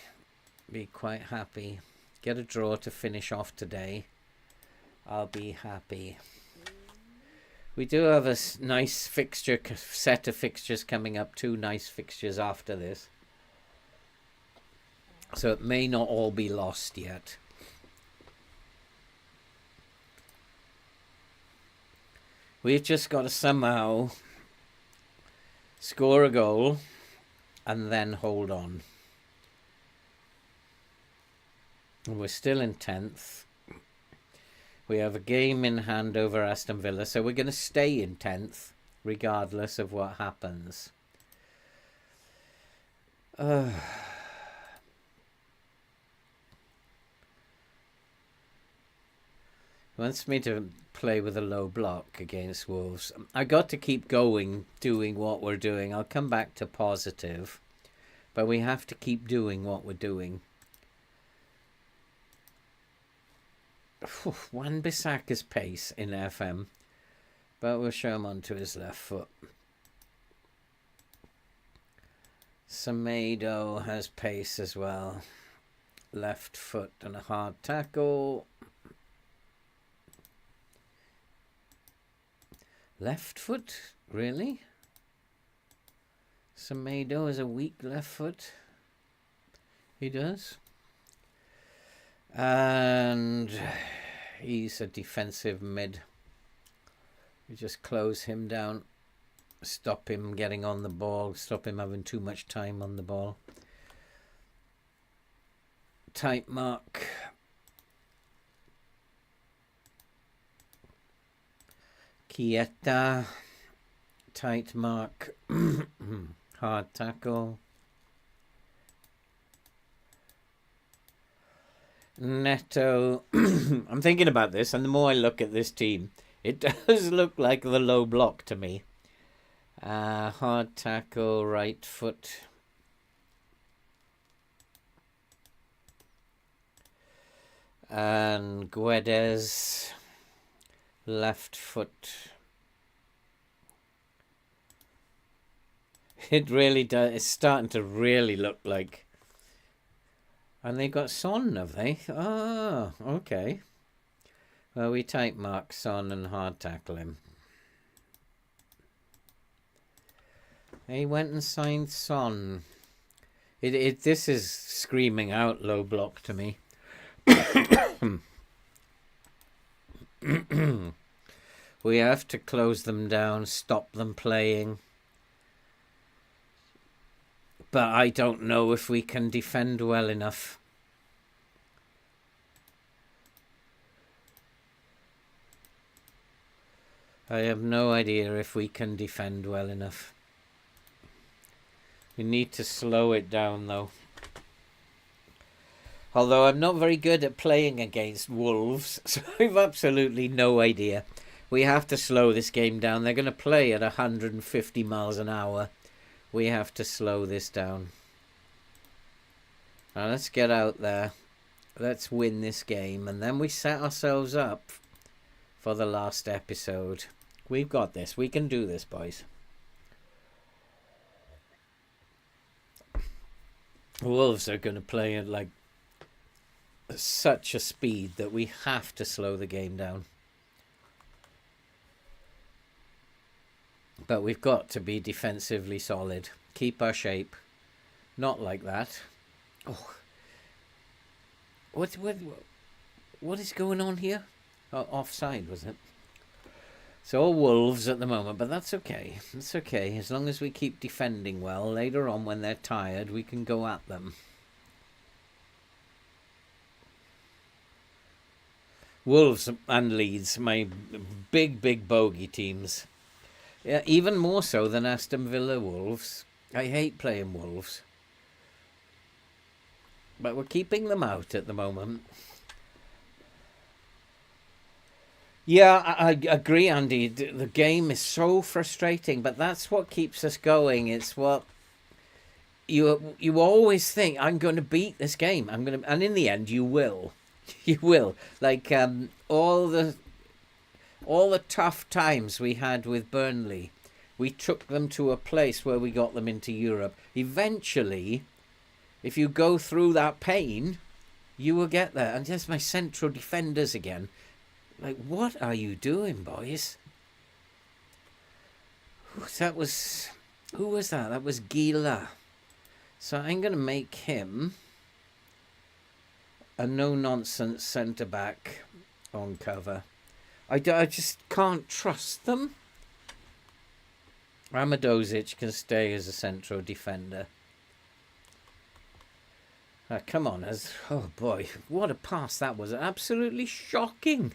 Be quite happy. Get a draw to finish off today. I'll be happy. We do have a nice set of fixtures coming up. 2 nice fixtures after this. So it may not all be lost yet. We've just got to somehow score a goal and then hold on. And we're still in 10th. We have a game in hand over Aston Villa, so we're going to stay in 10th regardless of what happens. He wants me to play with a low block against Wolves. I got to keep going, doing what we're doing. I'll come back to positive, but we have to keep doing what we're doing. Wan-Bissaka's pace in FM, but we'll show him onto his left foot. Semedo has pace as well. Left foot and a hard tackle. Left foot? Really? Semedo has a weak left foot. He does. And he's a defensive mid. We just close him down. Stop him getting on the ball. Stop him having too much time on the ball. Tight mark. Chiesa. Tight mark. Hard tackle. Neto. I'm thinking about this, and the more I look at this team, it does look like the low block to me. Hard tackle, right foot. And Guedes, left foot. It really does. It's starting to really look like. And they've got Son, have they? Ah, okay. Well, we tight mark Son and hard tackle him. He went and signed Son. This is screaming out low block to me. We have to close them down, stop them playing. But I don't know if we can defend well enough. I have no idea if we can defend well enough. We need to slow it down, though. Although I'm not very good at playing against Wolves, so I've absolutely no idea. We have to slow this game down. They're going to play at 150 miles an hour. We have to slow this down. Now let's get out there. Let's win this game. And then we set ourselves up for the last episode. We've got this. We can do this, boys. Wolves are going to play at like such a speed that we have to slow the game down. But we've got to be defensively solid. Keep our shape. Not like that. Oh. What is going on here? Oh, offside, was it? It's all Wolves at the moment, but that's okay. It's okay. As long as we keep defending well, later on when they're tired, we can go at them. Wolves and Leeds, my big bogey teams. Yeah, even more so than Aston Villa Wolves. I hate playing Wolves. But we're keeping them out at the moment. Yeah, I agree, Andy. The game is so frustrating, but that's what keeps us going. It's what you always think, I'm going to beat this game. And in the end, you will. You will. Like all the tough times we had with Burnley, We took them to a place where we got them into Europe. Eventually, if you go through that pain, you will get there. And there's my central defenders again. Like, what are you doing, boys? That was... Who was that? That was Gila. So I'm going to make him a no-nonsense centre-back on cover. I just can't trust them. Amadozic can stay as a central defender. Come on. Oh, boy. What a pass that was. Absolutely shocking.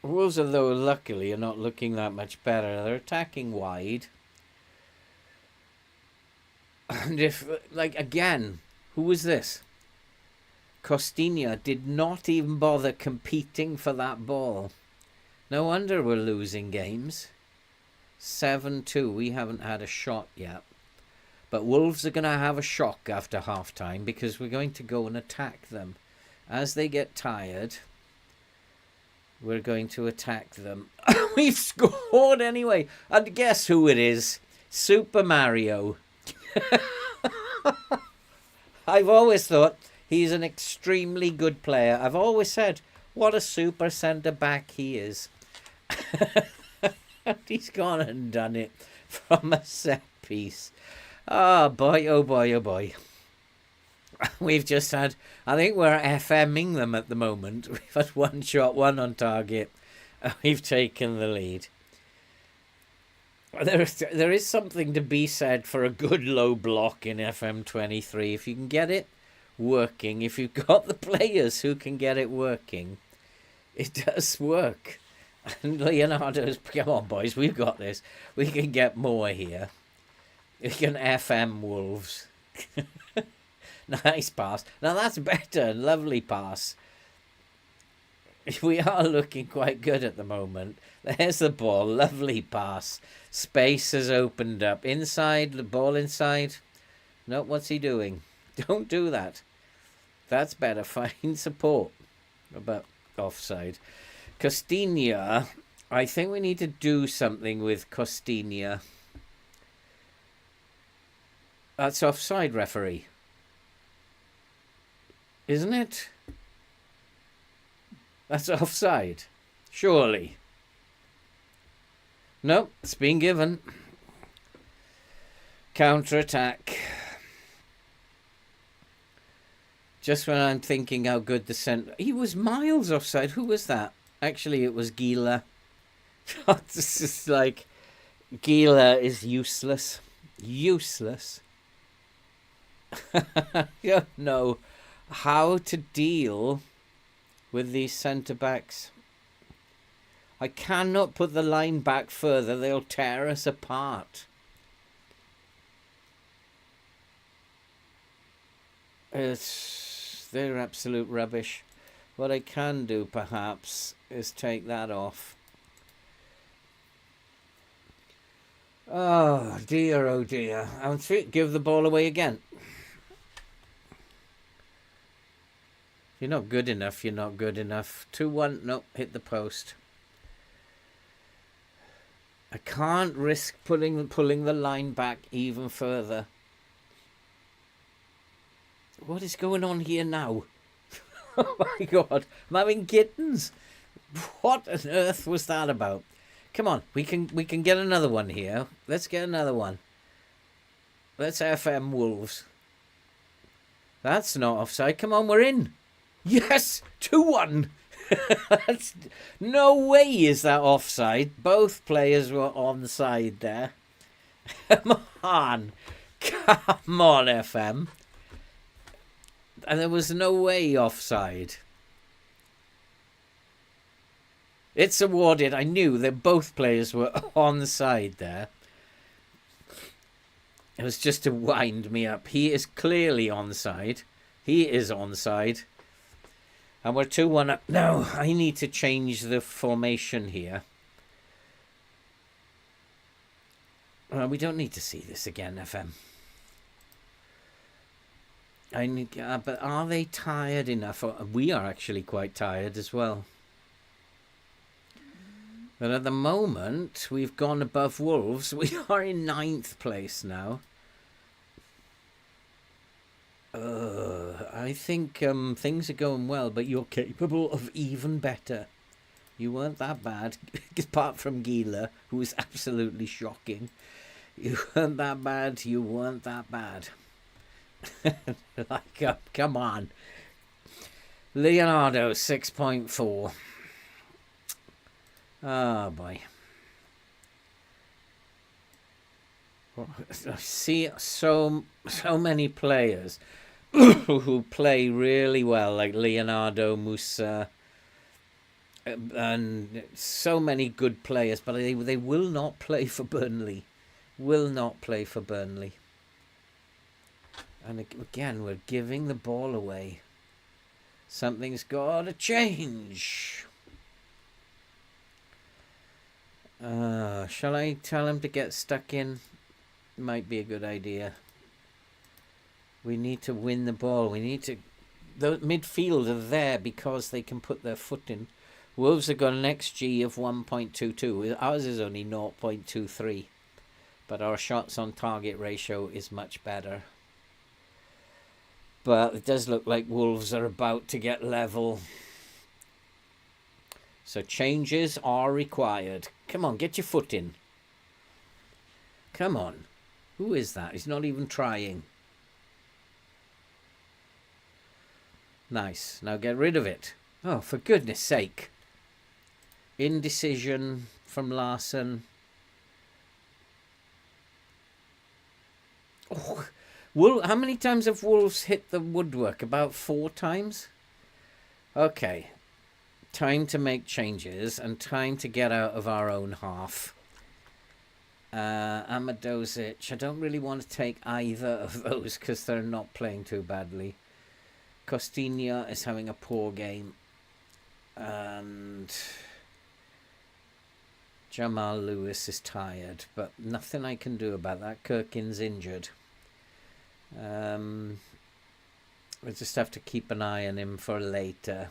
Wolves, though, luckily, are not looking that much better. They're attacking wide. And if, like, again, who was this? Costinha did not even bother competing for that ball. No wonder we're losing games. 7-2. We haven't had a shot yet. But Wolves are going to have a shock after half-time because we're going to go and attack them. As they get tired, we're going to attack them. We've scored anyway. And guess who it is? Super Mario. I've always thought he's an extremely good player. I've always said, what a super centre-back he is. He's gone and done it from a set piece. Oh boy, oh boy, oh boy. We've just had, I think we're FMing them at the moment. We've had one shot, one on target. We've taken the lead. There is something to be said for a good low block in FM23. If you can get it working, if you've got the players who can get it working, it does work. And Leonardo's, come on boys, we've got this. We can get more here. We can FM Wolves. Nice pass. Now that's better. Lovely pass. We are looking quite good at the moment. There's the ball. Lovely pass. Space has opened up. Inside. The ball inside. No, what's he doing? Don't do that. That's better. Find support. But offside. Costinha. I think we need to do something with Costinha. That's offside, referee. Isn't it? That's offside. Surely. Nope, it's been given. Counter-attack. Just when I'm thinking how good the centre... He was miles offside. Who was that? Actually, it was Gila. This is like... Gila is useless. Useless. You don't know how to deal with these centre-backs. I cannot put the line back further. They'll tear us apart. They're absolute rubbish. What I can do, perhaps, is take that off. Oh, dear, oh, dear. Give the ball away again. You're not good enough. You're not good enough. 2-1. Nope, hit the post. I can't risk pulling the line back even further. What is going on here now? Oh my God, I'm having kittens. What on earth was that about? Come on, we can get another one here. Let's get another one. Let's FM Wolves. That's not offside. Come on, we're in. Yes, 2-1. No way is that offside. Both players were onside there. Come on. Come on, FM. And there was no way offside. It's awarded. I knew that both players were onside there. It was just to wind me up. He is clearly onside. He is onside. And we're 2-1 up. Now, I need to change the formation here. We don't need to see this again, FM. But are they tired enough? We are actually quite tired as well. But at the moment, we've gone above Wolves. We are in 9th place now. I think things are going well, but you're capable of even better. You weren't that bad, apart from Gila, who was absolutely shocking. You weren't that bad. You weren't that bad. Come on. Leonardo, 6.4. Oh, boy. I see so many players who play really well, like Leonardo, Musa, and so many good players, but they will not play for Burnley. Will not play for Burnley. And again, we're giving the ball away. Something's got to change. Shall I tell him to get stuck in? Might be a good idea. We need to win the ball. We need to... The midfield are there because they can put their foot in. Wolves have got an XG of 1.22. Ours is only 0.23. But our shots on target ratio is much better. But it does look like Wolves are about to get level. So changes are required. Come on, get your foot in. Come on. Who is that? He's not even trying. Nice. Now get rid of it. Oh, for goodness sake. Indecision from Larson. Oh, how many times have Wolves hit the woodwork? About 4 times? Okay. Time to make changes and time to get out of our own half. Amadozic. I don't really want to take either of those because they're not playing too badly. Costinha is having a poor game. And Jamal Lewis is tired, but nothing I can do about that. Kirkin's injured. We'll just have to keep an eye on him for later.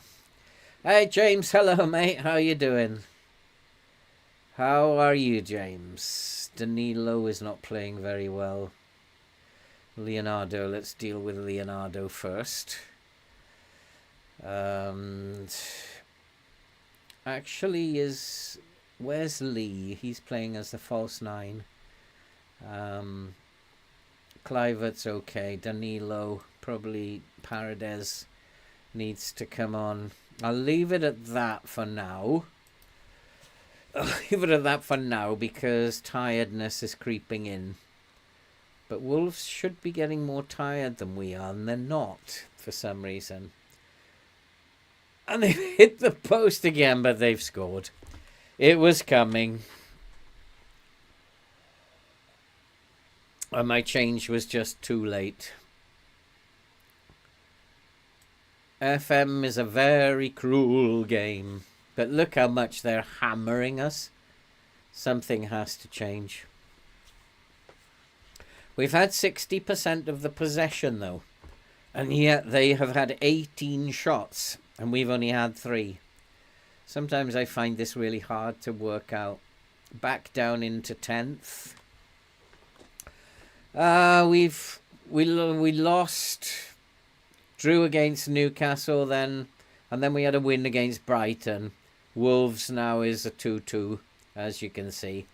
Hey, James. Hello, mate. How you doing? How are you, James? Danilo is not playing very well. Leonardo. Let's deal with Leonardo first. Actually, where's Lee? He's playing as the false 9. Kluivert's okay. Danilo, probably Paredes needs to come on. I'll leave it at that for now. Because tiredness is creeping in. But Wolves should be getting more tired than we are, and they're not for some reason. And they've hit the post again, but they've scored. It was coming. And my change was just too late. FM is a very cruel game. But look how much they're hammering us. Something has to change. We've had 60% of the possession, though. And yet they have had 18 shots. And we've only had 3. Sometimes I find this really hard to work out. Back down into 10th. We lost. Drew against Newcastle then. And then we had a win against Brighton. Wolves now is a 2-2, as you can see.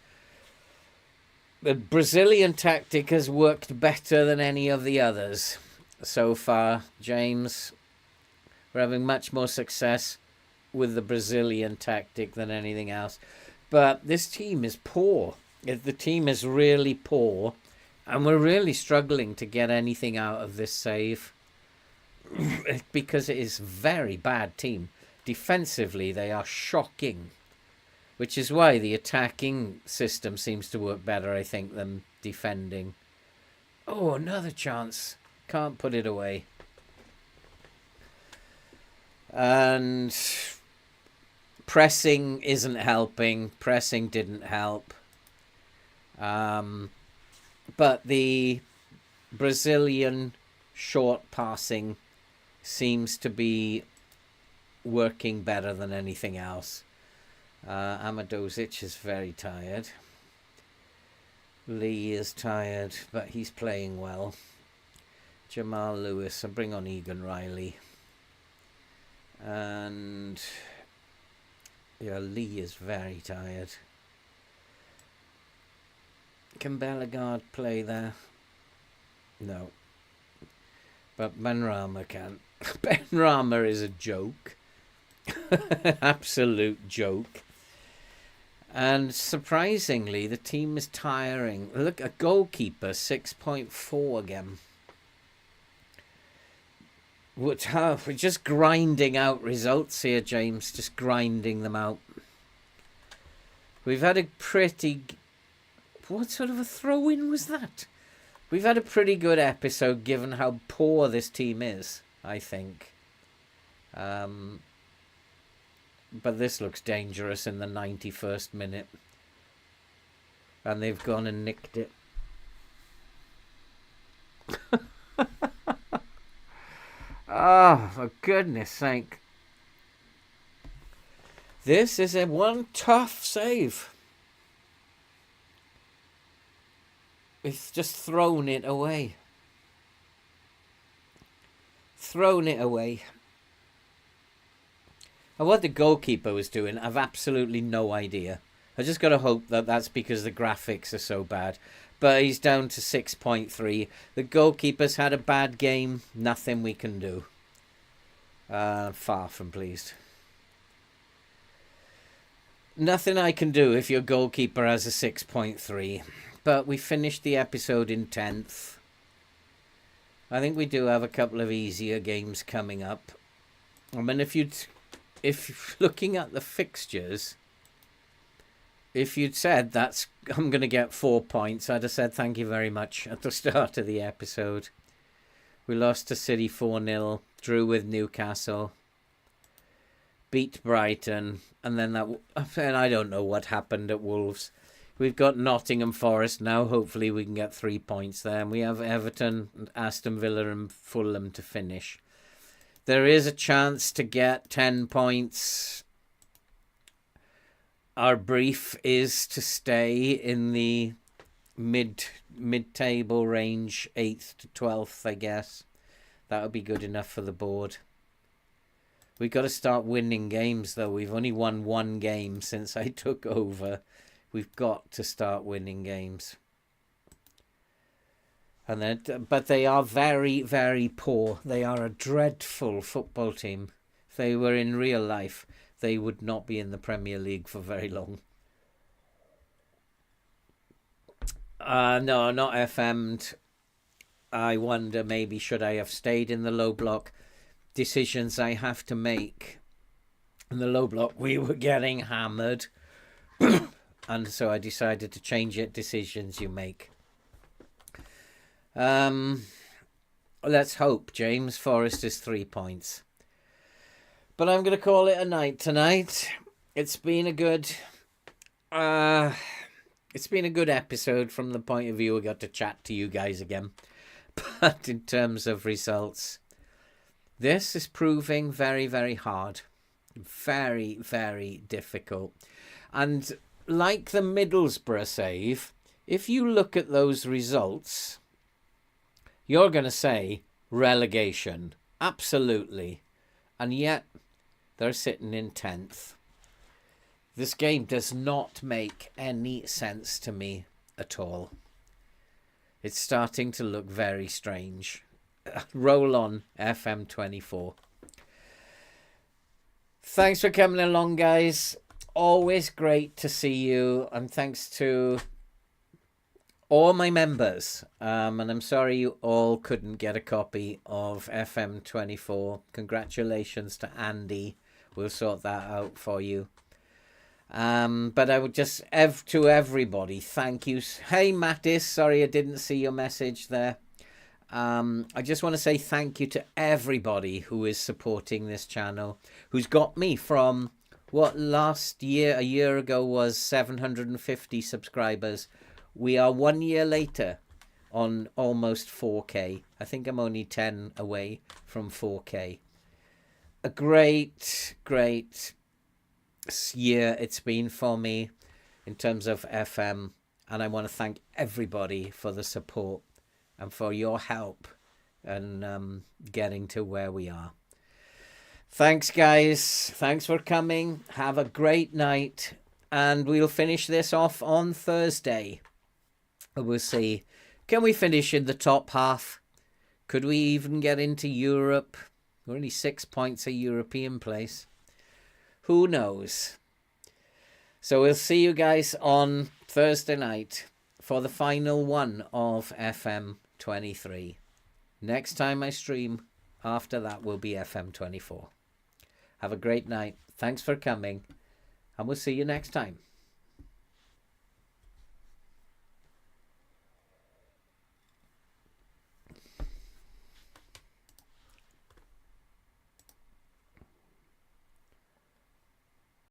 The Brazilian tactic has worked better than any of the others so far, James. We're having much more success with the Brazilian tactic than anything else. But this team is poor. The team is really poor. And we're really struggling to get anything out of this save. Because it is a very bad team. Defensively, they are shocking. Which is why the attacking system seems to work better, I think, than defending. Oh, another chance. Can't put it away. And pressing isn't helping. Pressing didn't help. But the Brazilian short passing seems to be working better than anything else. Amadozic is very tired. Lee is tired, but he's playing well. Jamal Lewis, and bring on Egan Riley. And yeah, Lee is very tired. Can Bellegarde play there? No. But Benrahma can. Benrahma is a joke. Absolute joke. And surprisingly, the team is tiring. Look, a goalkeeper, 6.4 again. We're just grinding out results here, James. Just grinding them out. We've had a pretty... What sort of a throw-in was that? We've had a pretty good episode given how poor this team is, I think. But this looks dangerous in the 91st minute. And they've gone and nicked it. Oh, for goodness sake. This is a one tough save. It's just thrown it away. Thrown it away. And what the goalkeeper was doing, I've absolutely no idea. I just got to hope that that's because the graphics are so bad. But he's down to 6.3. The goalkeeper's had a bad game. Nothing we can do. Far from pleased. Nothing I can do if your goalkeeper has a 6.3. But we finished the episode in 10th. I think we do have a couple of easier games coming up. I mean, if looking at the fixtures... If you'd said I'm going to get 4 points, I'd have said thank you very much at the start of the episode. We lost to City 4-0, drew with Newcastle, beat Brighton, and then I don't know what happened at Wolves. We've got Nottingham Forest now. Hopefully we can get 3 points there. And we have Everton, Aston Villa and Fulham to finish. There is a chance to get 10 points. Our brief is to stay in the mid-table range, 8th to 12th, I guess. That would be good enough for the board. We've got to start winning games, though. We've only won one game since I took over. We've got to start winning games. But they are very, very poor. They are a dreadful football team. If they were in real life, they would not be in the Premier League for very long. No, not FM'd. I wonder maybe should I have stayed in the low block. Decisions I have to make. In the low block, we were getting hammered. And so I decided to change it. Decisions you make. Let's hope, James. Forest is 3 points. But I'm going to call it a night tonight. It's been a good episode from the point of view I got to chat to you guys again. But in terms of results, this is proving very, very hard. Very, very difficult. And like the Middlesbrough save, if you look at those results, you're going to say relegation. Absolutely. And yet they're sitting in 10th. This game does not make any sense to me at all. It's starting to look very strange. Roll on, FM24. Thanks for coming along, guys. Always great to see you. And thanks to all my members. And I'm sorry you all couldn't get a copy of FM24. Congratulations to Andy. We'll sort that out for you. But I would just, to everybody, thank you. Hey, Mattis, sorry I didn't see your message there. I just want to say thank you to everybody who is supporting this channel, who's got me from what a year ago was 750 subscribers. We are 1 year later. on almost 4K. I think I'm only 10 away from 4K. A great year it's been for me in terms of FM, and I want to thank everybody for the support and for your help and getting to where we are. Thanks, guys. Thanks for coming. Have a great night, and we'll finish this off on Thursday. We'll see. Can we finish in the top half? Could we even get into Europe? We're only 6 points a European place. Who knows? So we'll see you guys on Thursday night for the final one of FM 23. Next time I stream, after that will be FM 24. Have a great night. Thanks for coming, and we'll see you next time.